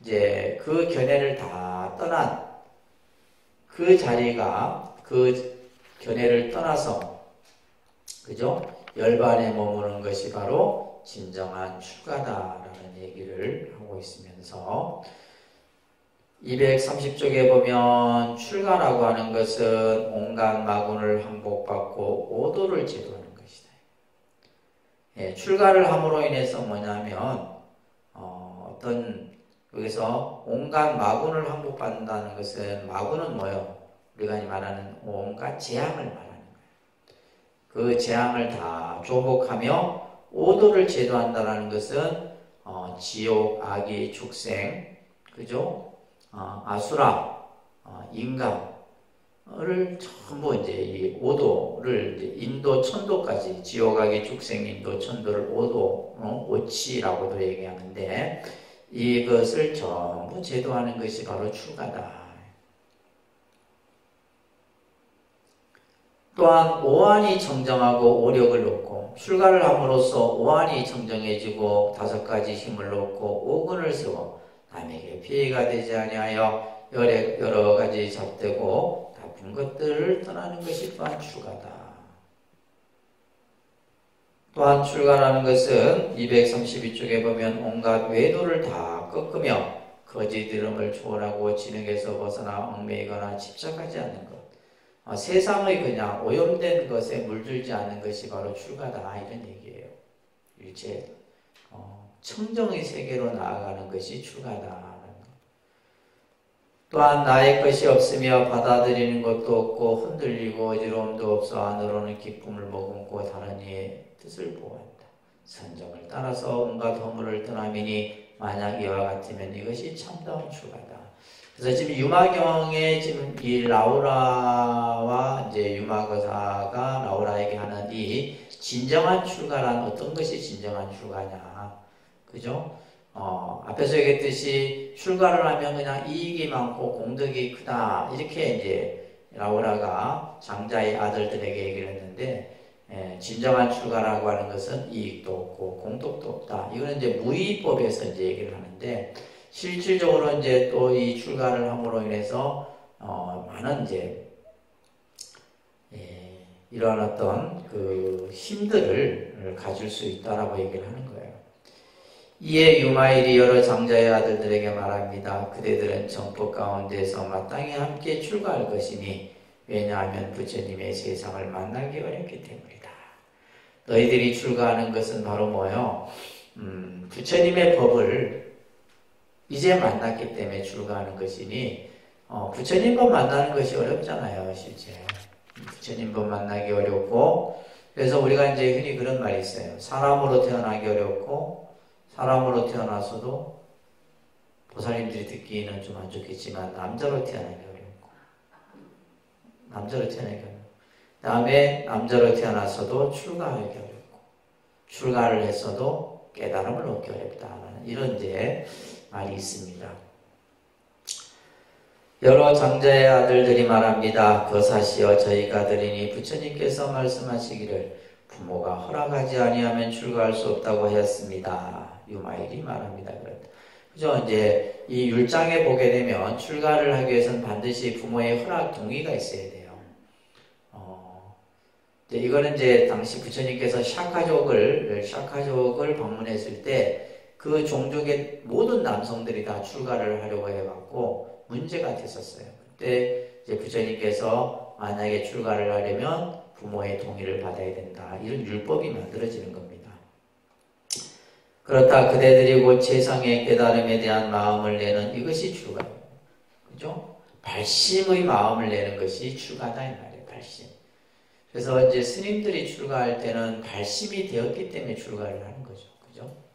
[SPEAKER 2] 이제 그 견해를 다 떠난 그 자리가 그 견해를 떠나서 그죠? 열반에 머무는 것이 바로 진정한 출가다라는 얘기를 하고 있으면서 230쪽에 보면 출가라고 하는 것은 온갖 마군을 항복받고 오도를 제도하는 것이다. 예, 출가를 함으로 인해서 뭐냐면 어떤 여기서 온갖 마군을 항복받는다는 것은 마군은 뭐예요? 우리가 말하는 온갖 재앙을 말하는 거예요. 그 재앙을 다 조복하며 오도를 제도한다는 것은 지옥, 악의, 축생, 그죠? 아수라, 인간을 전부 이제 이 오도를 이제 인도 천도까지 지옥, 악의, 축생, 인도, 천도를 오도, 오치라고도 얘기하는데 이것을 전부 제도하는 것이 바로 출가다. 또한 오한이 정정하고 오력을 놓고 출가를 함으로써 오한이 정정해지고 5가지 힘을 놓고 오근을 세워 남에게 피해가 되지 아니하여 여러 가지 잡되고 나쁜 것들을 떠나는 것이 또한 출가다. 또한 출가라는 것은 232쪽에 보면 온갖 외도를 다 꺾으며 거짓 이름을 초월하고 진흙에서 벗어나 얽매이거나 집착하지 않는 것. 세상의 그냥 오염된 것에 물들지 않는 것이 바로 출가다 이런 얘기예요. 일체 청정의 세계로 나아가는 것이 출가다. 또한 나의 것이 없으며 받아들이는 것도 없고 흔들리고 어지러움도 없어 안으로는 기쁨을 머금고 다른 이의 뜻을 보호한다. 선정을 따라서 온갖 허물을 떠나미니 만약 이와 같으면 이것이 참다운 출가다. 그래서 지금 유마경에 지금 이 라우라와 이제 유마거사가 라우라에게 하는 이 진정한 출가란 어떤 것이 진정한 출가냐, 그죠? 앞에서 얘기했듯이 출가를 하면 그냥 이익이 많고 공덕이 크다 이렇게 이제 라우라가 장자의 아들들에게 얘기를 했는데 진정한 출가라고 하는 것은 이익도 없고 공덕도 없다. 이거는 이제 무의법에서 이제 얘기를 하는데. 실질적으로 이제 또 이 출가를 함으로 인해서 많은 이제 이러한 어떤 그 힘들을 가질 수 있다라고 얘기를 하는 거예요. 이에 유마일이 여러 장자의 아들들에게 말합니다. 그대들은 정법 가운데서 마땅히 함께 출가할 것이니 왜냐하면 부처님의 세상을 만나기 어렵기 때문이다. 너희들이 출가하는 것은 바로 뭐예요? 부처님의 법을 이제 만났기 때문에 출가하는 것이니 부처님 법 만나는 것이 어렵잖아요. 실제 부처님 법 만나기 어렵고 그래서 우리가 이제 흔히 그런 말이 있어요. 사람으로 태어나기 어렵고 사람으로 태어나서도 보살님들이 듣기는 좀 안 좋겠지만 남자로 태어나기 어렵고 남자로 태어나기 어렵고 그 다음에 남자로 태어나서도 출가하기 어렵고 출가를 했어도 깨달음을 얻기 어렵다. 이런 이제 말이 있습니다. 여러 장자의 아들들이 말합니다. 거사시여 저희가 드리니 부처님께서 말씀하시기를 부모가 허락하지 아니하면 출가할 수 없다고 하였습니다. 유마일이 말합니다. 그죠? 이제 이 율장에 보게 되면 출가를 하기 위해서는 반드시 부모의 허락 동의가 있어야 돼요. 이거는 이제 당시 부처님께서 샤카족을 방문했을 때 그 종족의 모든 남성들이 다 출가를 하려고 해갖고 문제가 됐었어요. 그때 이제 부처님께서 만약에 출가를 하려면 부모의 동의를 받아야 된다. 이런 율법이 만들어지는 겁니다. 그렇다 그대들이 곧 세상의 깨달음에 대한 마음을 내는 이것이 출가예요. 그죠? 발심의 마음을 내는 것이 출가다 이 말이에요. 발심. 그래서 이제 스님들이 출가할 때는 발심이 되었기 때문에 출가를 하는 거죠. 그죠?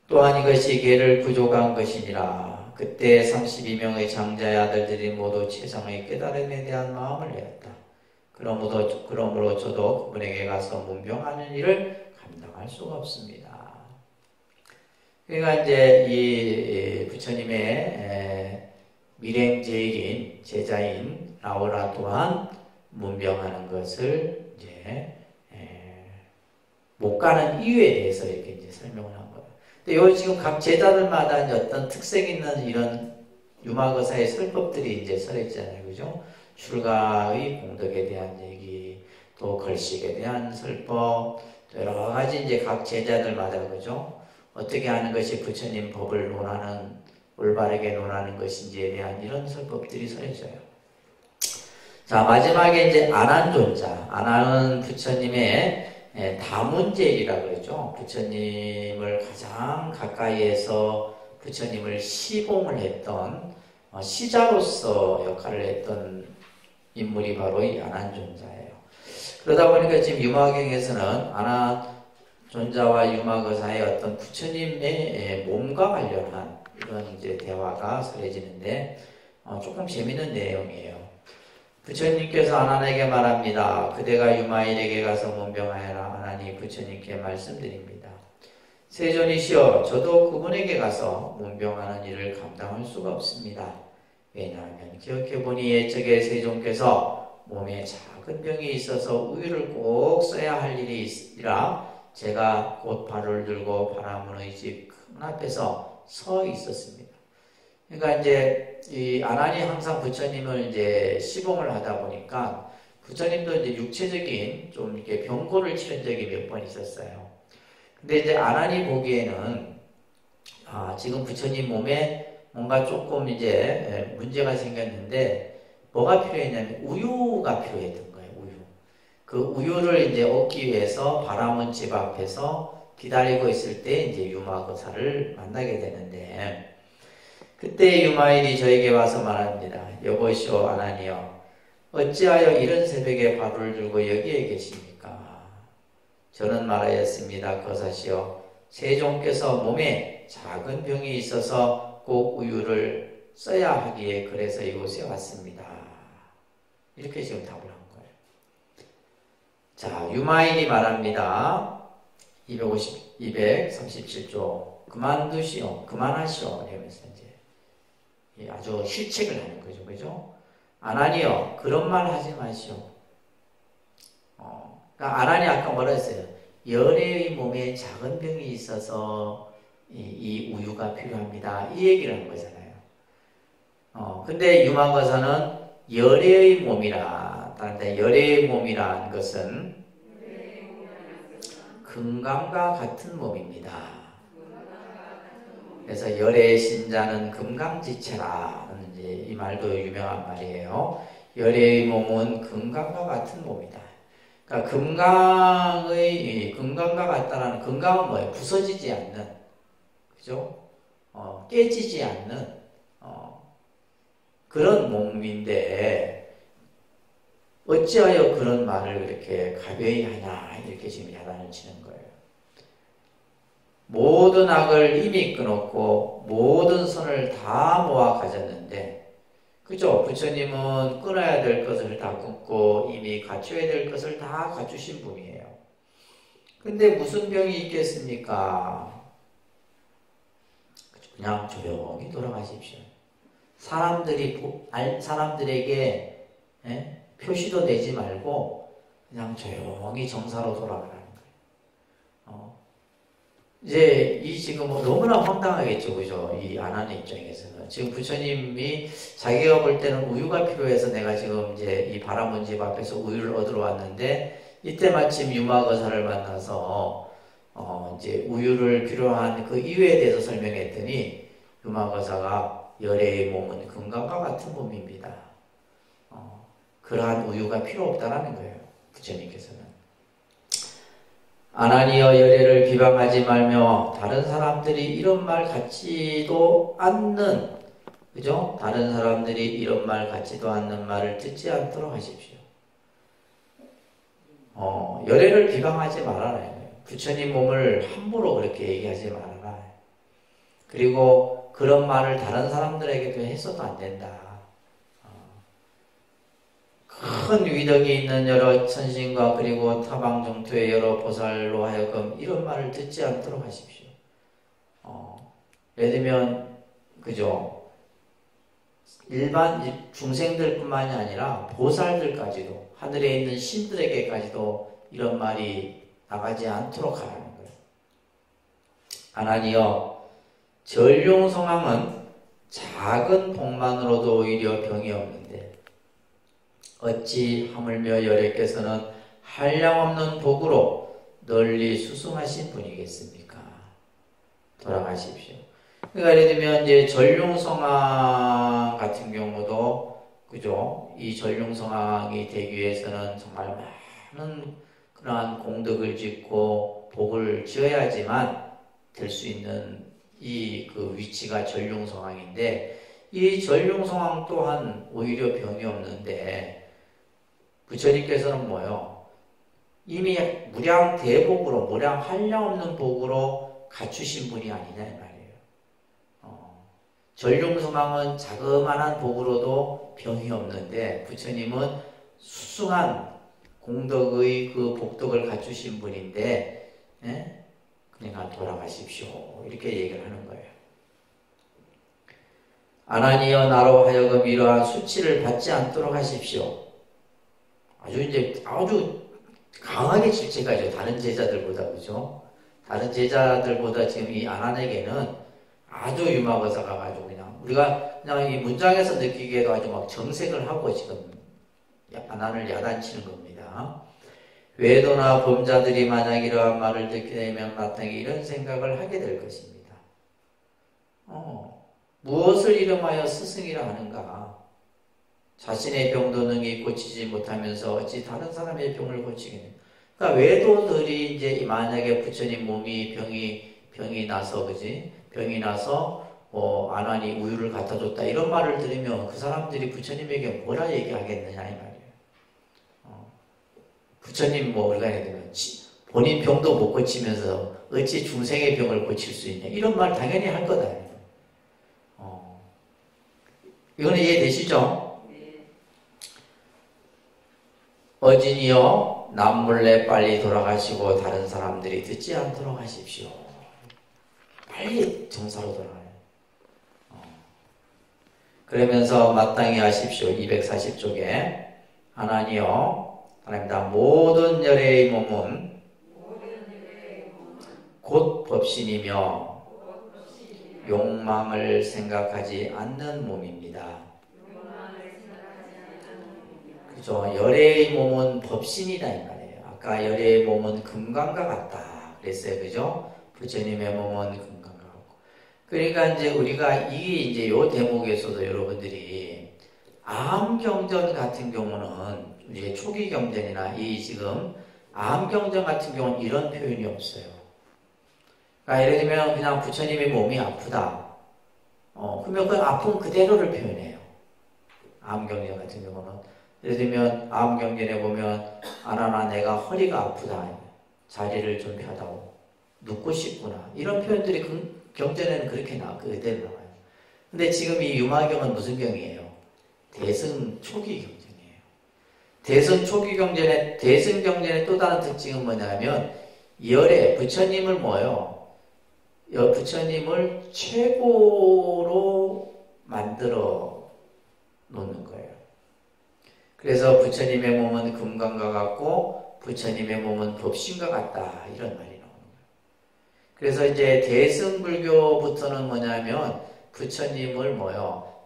[SPEAKER 2] 또한 이것이 개를 부족한 것이니라. 그때 32명의 장자의 아들들이 모두 최상의 깨달음에 대한 마음을 내었다. 그러므로 저도 그분에게 가서 문병하는 일을 감당할 수가 없습니다. 그러니까 이제 이 부처님의 밀행제일인 제자인 라오라 또한 문병하는 것을 이제 못 가는 이유에 대해서 이렇게 이제 설명을 한 거예요. 근데 요 지금 각 제자들마다 어떤 특색 있는 이런 유마거사의 설법들이 이제 설했잖아요, 그죠? 출가의 공덕에 대한 얘기, 또 걸식에 대한 설법, 또 여러 가지 이제 각 제자들마다 그죠? 어떻게 하는 것이 부처님 법을 논하는 올바르게 논하는 것인지에 대한 이런 설법들이 서려져요. 자, 마지막에 이제 안한존자. 안한은 부처님의 다문제이라 그러죠. 부처님을 가장 가까이에서 부처님을 시봉을 했던 시자로서 역할을 했던 인물이 바로 이 안한존자예요. 그러다 보니까 지금 유마경에서는 안한존자와 유마거사의 어떤 부처님의 몸과 관련한 이런 이제 대화가 서려지는데 조금 재밌는 내용이에요. 부처님께서 안한에게 말합니다. 그대가 유마일에게 가서 문병하여라. 안한이 부처님께 말씀드립니다. 세존이시여, 저도 그분에게 가서 문병하는 일을 감당할 수가 없습니다. 왜냐하면 기억해보니 옛적에 세존께서 몸에 작은 병이 있어서 우유를 꼭 써야 할 일이 있으라 제가 곧 발을 들고 바라문의 집 큰 앞에서 서 있었습니다. 그러니까 이제 이 안한이 항상 부처님을 이제 시봉을 하다 보니까 부처님도 이제 육체적인 좀 이렇게 병고를 치른 적이 몇 번 있었어요. 근데 이제 안한이 보기에는 지금 부처님 몸에 뭔가 조금 이제 문제가 생겼는데 뭐가 필요했냐면 우유가 필요했던 거예요. 우유. 그 우유를 이제 얻기 위해서 바라문 집 앞에서 기다리고 있을 때 이제 유마거사를 만나게 되는데 그때 유마일이 저에게 와서 말합니다. 여보시오 안한이여, 어찌하여 이런 새벽에 발을 들고 여기에 계십니까? 저는 말하였습니다. 거사시여, 세종께서 몸에 작은 병이 있어서 꼭 우유를 써야 하기에 그래서 이곳에 왔습니다. 이렇게 지금 답을 한 거예요. 자, 유마일이 말합니다. 237조 그만두시오, 그만하시오 이러면서 이제 아주 실책을 하는 거죠. 그죠? 안한이요, 그런 말 하지 마시오. 그러니까 안한이 아까 뭐라 했어요? 열애의 몸에 작은 병이 있어서 이 우유가 필요합니다. 이 얘기를 한 거잖아요. 근데 유마거사는 열애의 몸이라, 열애의 몸이라는 것은 금강과 같은 몸입니다. 그래서 열의 신자는 금강지체라. 이제 이 말도 유명한 말이에요. 열의 몸은 금강과 같은 몸이다. 그러니까 금강과 같다라는, 금강은 뭐예요? 부서지지 않는, 그죠? 깨지지 않는 그런 몸인데 어찌하여 그런 말을 이렇게 가벼이 하냐, 이렇게 지금 야단을 치는 거예요. 모든 악을 이미 끊었고 모든 선을 다 모아 가졌는데, 그죠? 부처님은 끊어야 될 것을 다 끊고 이미 갖춰야 될 것을 다 갖추신 분이에요. 근데 무슨 병이 있겠습니까? 그냥 조용히 돌아가십시오. 사람들에게 표시도 내지 말고 그냥 조용히 정사로 돌아가라는 거예요. 이제 지금 너무나 황당하겠죠, 그죠? 이 안한의 입장에서는 지금 부처님이 자기가 볼 때는 우유가 필요해서 내가 지금 이제 이 바라문 집 앞에서 우유를 얻으러 왔는데 이때 마침 유마거사를 만나서 이제 우유를 필요한 그 이유에 대해서 설명했더니 유마거사가 열애의 몸은 금강과 같은 몸입니다. 그러한 우유가 필요 없다라는 거예요, 부처님께서는. 안한이여, 열애를 비방하지 말며 다른 사람들이 이런 말 같지도 않는, 그죠? 다른 사람들이 이런 말 같지도 않는 말을 듣지 않도록 하십시오. 열애를 비방하지 말아라. 부처님 몸을 함부로 그렇게 얘기하지 말아라. 그리고 그런 말을 다른 사람들에게도 했어도 안 된다. 큰 위덕이 있는 여러 천신과 그리고 타방 정토의 여러 보살로 하여금 이런 말을 듣지 않도록 하십시오. 예를 들면, 그죠? 일반 중생들뿐만이 아니라 보살들까지도, 하늘에 있는 신들에게까지도 이런 말이 나가지 않도록 하라는 거예요. 안한이여, 전룡성왕은 작은 복만으로도 오히려 병이 없는데 어찌 하물며 열애께서는 한량없는 복으로 널리 수승하신 분이겠습니까? 돌아가십시오. 그러니까 예를 들면 이제 전룡성왕 같은 경우도 그죠? 이 전룡성왕이 되기 위해서는 정말 많은 그러한 공덕을 짓고 복을 지어야지만 될 수 있는 이 그 위치가 전룡성왕인데 이 전룡성왕 또한 오히려 병이 없는데 부처님께서는 뭐요? 이미 무량 대복으로 무량 한량없는 복으로 갖추신 분이 아니냐 이 말이에요. 전룡성왕은 자그마한 복으로도 병이 없는데 부처님은 수승한 공덕의 그 복덕을 갖추신 분인데 예? 그러니까 돌아가십시오 이렇게 얘기를 하는 거예요. 아나니여 나로 하여금 이러한 수치를 받지 않도록 하십시오. 아주 강하게 질책하죠. 다른 제자들보다 그죠? 다른 제자들보다 지금 이 아난에게는 아주 유마거사가 가지고 우리가 그냥 이 문장에서 느끼기에도 아주 막 정색을 하고 지금 아난을 야단치는 겁니다. 외도나 범자들이 만약 이러한 말을 듣게 되면 마땅히 이런 생각을 하게 될 것입니다. 무엇을 이름하여 스승이라 하는가? 자신의 병도 능히 고치지 못하면서 어찌 다른 사람의 병을 고치겠느냐? 그러니까 외도들이 이제 만약에 부처님 몸이 병이 나서 그지? 병이 나서 아난이 우유를 갖다 줬다 이런 말을 들으면 그 사람들이 부처님에게 뭐라 얘기하겠느냐 이 말이에요. 부처님 우리가 예를 들면 본인 병도 못 고치면서 어찌 중생의 병을 고칠 수 있냐 이런 말 당연히 할 거다. 이거는 이해되시죠? 어진이여 남몰래 빨리 돌아가시고 다른 사람들이 듣지 않도록 하십시오. 빨리 정사로 돌아가요. 그러면서 마땅히 하십시오. 240쪽에 아나니여 하나님다 모든 열의 몸은 곧 법신이며 욕망을 생각하지 않는 몸입니다. 그죠? 열의 몸은 법신이다 이 말이에요. 아까 열의 몸은 금강과 같다 그랬어요. 그죠? 부처님의 몸은 금강과 같고. 그러니까 이제 우리가 이제 요 대목에서도 여러분들이 암경전 같은 경우는 우리의 초기 경전이나 이 지금 암경전 같은 경우는 이런 표현이 없어요. 그러니까 예를 들면 그냥 부처님의 몸이 아프다. 그러면 그 아픔 그대로를 표현해요. 암경전 같은 경우는 예를 들면 암경전에 보면 아나나 내가 허리가 아프다. 자리를 좀 펴다오. 눕고 싶구나. 이런 표현들이 경전에는 그렇게 그대로 나와요. 근데 지금 이 유마경은 무슨 경이에요? 대승 초기 경전이에요. 대승 초기 경전의 대승 경전의 또 다른 특징은 뭐냐면 열에 부처님을 부처님을 최고로 만들어 놓는 거예요. 그래서 부처님의 몸은 금강과 같고 부처님의 몸은 법신과 같다 이런 말이 나오는 거예요. 그래서 이제 대승불교부터는 뭐냐면 부처님을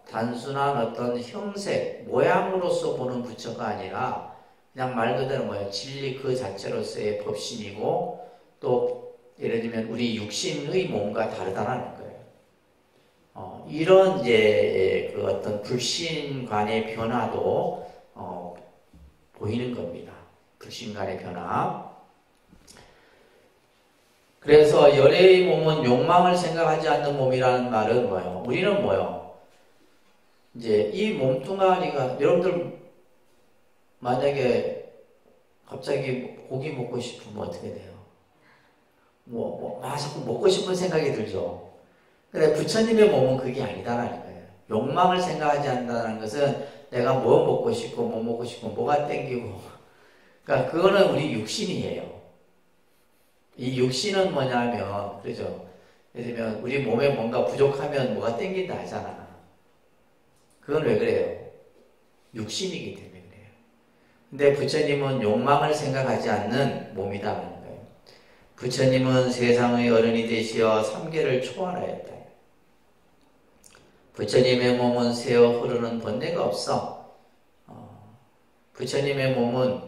[SPEAKER 2] 단순한 어떤 형색 모양으로서 보는 부처가 아니라 그냥 말 그대로 진리 그 자체로서의 법신이고 또 예를 들면 우리 육신의 몸과 다르다는 거예요. 이런 이제 그 어떤 불신관의 변화도 보이는 겁니다. 불신관의 변화. 그래서 열의 몸은 욕망을 생각하지 않는 몸이라는 말은 뭐예요? 우리는 이제 이 몸뚱아리가 여러분들 만약에 갑자기 고기 먹고 싶으면 어떻게 돼요? 자꾸 먹고 싶은 생각이 들죠. 근데 부처님의 몸은 그게 아니다라는 거예요. 욕망을 생각하지 않는다는 것은 내가 뭐 먹고 싶고 뭐 먹고 싶고 뭐가 땡기고 그러니까 그거는 우리 육신이에요. 이 육신은 뭐냐면 그죠? 예를 들면 우리 몸에 뭔가 부족하면 뭐가 땡긴다 하잖아. 그건 왜 그래요? 육신이기 때문에 그래요. 근데 부처님은 욕망을 생각하지 않는 몸이다. 부처님은 세상의 어른이 되시어 삼계를 초월하였다. 부처님의 몸은 새어 흐르는 번뇌가 없어. 부처님의 몸은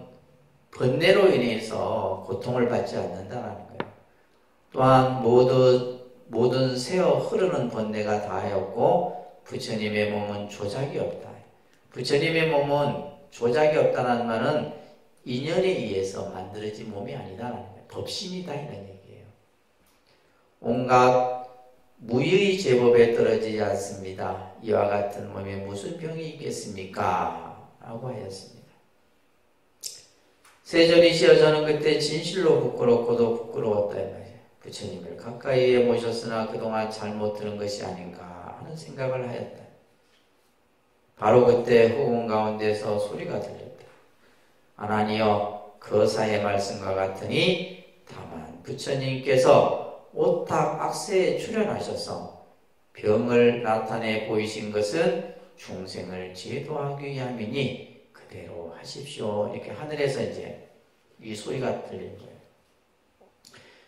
[SPEAKER 2] 번뇌로 인해서 고통을 받지 않는다는 거예요. 또한 모두 모든 새어 흐르는 번뇌가 다하였고 부처님의 몸은 조작이 없다. 부처님의 몸은 조작이 없다는 말은 인연에 의해서 만들어진 몸이 아니다라는 거예요. 법신이다 이런 얘기예요. 온갖 무의 제법에 떨어지지 않습니다. 이와 같은 몸에 무슨 병이 있겠습니까? 라고 하였습니다. 세존이시여 저는 그때 진실로 부끄럽고도 부끄러웠다 이 말이에요. 부처님을 가까이에 모셨으나 그동안 잘못 들은 것이 아닌가 하는 생각을 하였다. 바로 그때 허공 가운데서 소리가 들렸다. 아나니여 거사의 말씀과 같으니 다만 부처님께서 오탁 악세에 출현하셔서 병을 나타내 보이신 것은 중생을 제도하기 위함이니 그대로 하십시오. 이렇게 하늘에서 이제 이 소리가 들린 거예요.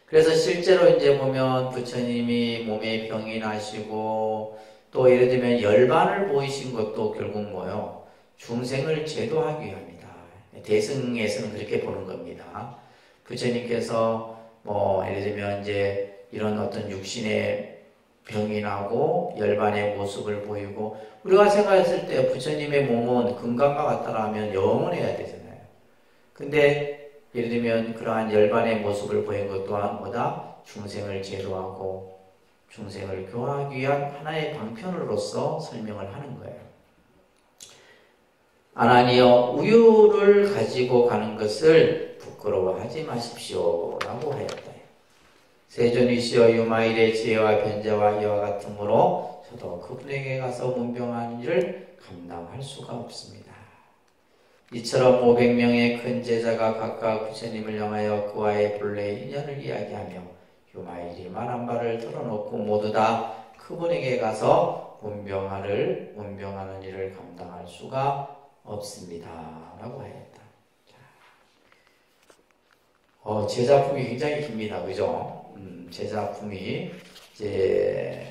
[SPEAKER 2] 그래서 실제로 이제 보면 부처님이 몸에 병이 나시고 또 예를 들면 열반을 보이신 것도 결국 뭐요? 중생을 제도하기 위함이다. 대승에서는 그렇게 보는 겁니다. 부처님께서 뭐 예를 들면 이제 이런 어떤 육신의 병이 나고 열반의 모습을 보이고 우리가 생각했을 때 부처님의 몸은 금강과 같다라면 영원해야 되잖아요. 근데 예를 들면 그러한 열반의 모습을 보인 것 또한 뭐다? 중생을 제도하고 중생을 교화하기 위한 하나의 방편으로서 설명을 하는 거예요. 아나니여 우유를 가지고 가는 것을 부끄러워하지 마십시오 라고 하였다. 세존이시여 유마일의 지혜와 변제와 이와 같으므로 저도 그분에게 가서 문병하는 일을 감당할 수가 없습니다. 이처럼 500명의 큰 제자가 각각 부처님을 향하여 그와의 본래의 인연을 이야기하며 유마일이 말한 바를 털어놓고 모두 다 그분에게 가서 문병하는 일을 감당할 수가 없습니다 라고 하였다. 제자품이 굉장히 깁니다. 그죠? 제자품이 이제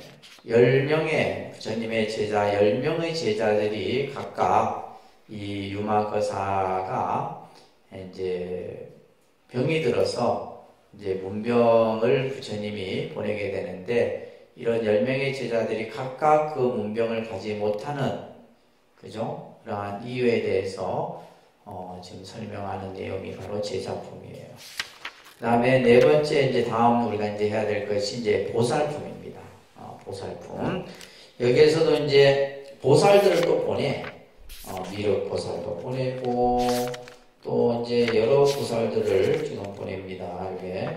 [SPEAKER 2] 10명의 부처님의 제자 10명의 제자들이 각각 이 유마거사가 이제 병이 들어서 이제 문병을 부처님이 보내게 되는데 이런 10명의 제자들이 각각 그 문병을 가지 못하는 그죠? 그러한 이유에 대해서 지금 설명하는 내용이 바로 제자품이에요. 그 다음에 네 번째 이제 다음 우리가 이제 해야 될 것이 이제 보살품입니다. 보살품. 여기에서도 이제 보살들을 또 보내. 미륵 보살도 보내고 또 이제 여러 보살들을 지금 보냅니다. 이게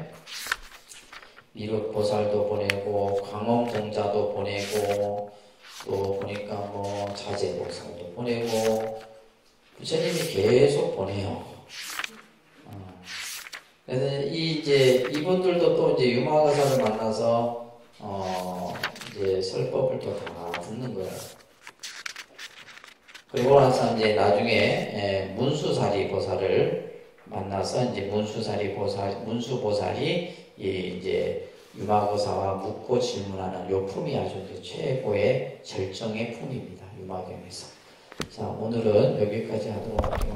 [SPEAKER 2] 미륵 보살도 보내고 광엄동자도 보내고 또 보니까 뭐 자제 보살도 보내고 부처님이 계속 보내요. 그래서 이분들도 또 이제 유마거사를 만나서 이제 설법을 또 다 듣는 거예요. 그리고 나서 이제 나중에 문수사리 보살을 만나서 이제 문수보살이 이제 유마거사와 묻고 질문하는 요 품이 아주 최고의 절정의 품입니다. 유마경에서. 자, 오늘은 여기까지 하도록 할게요.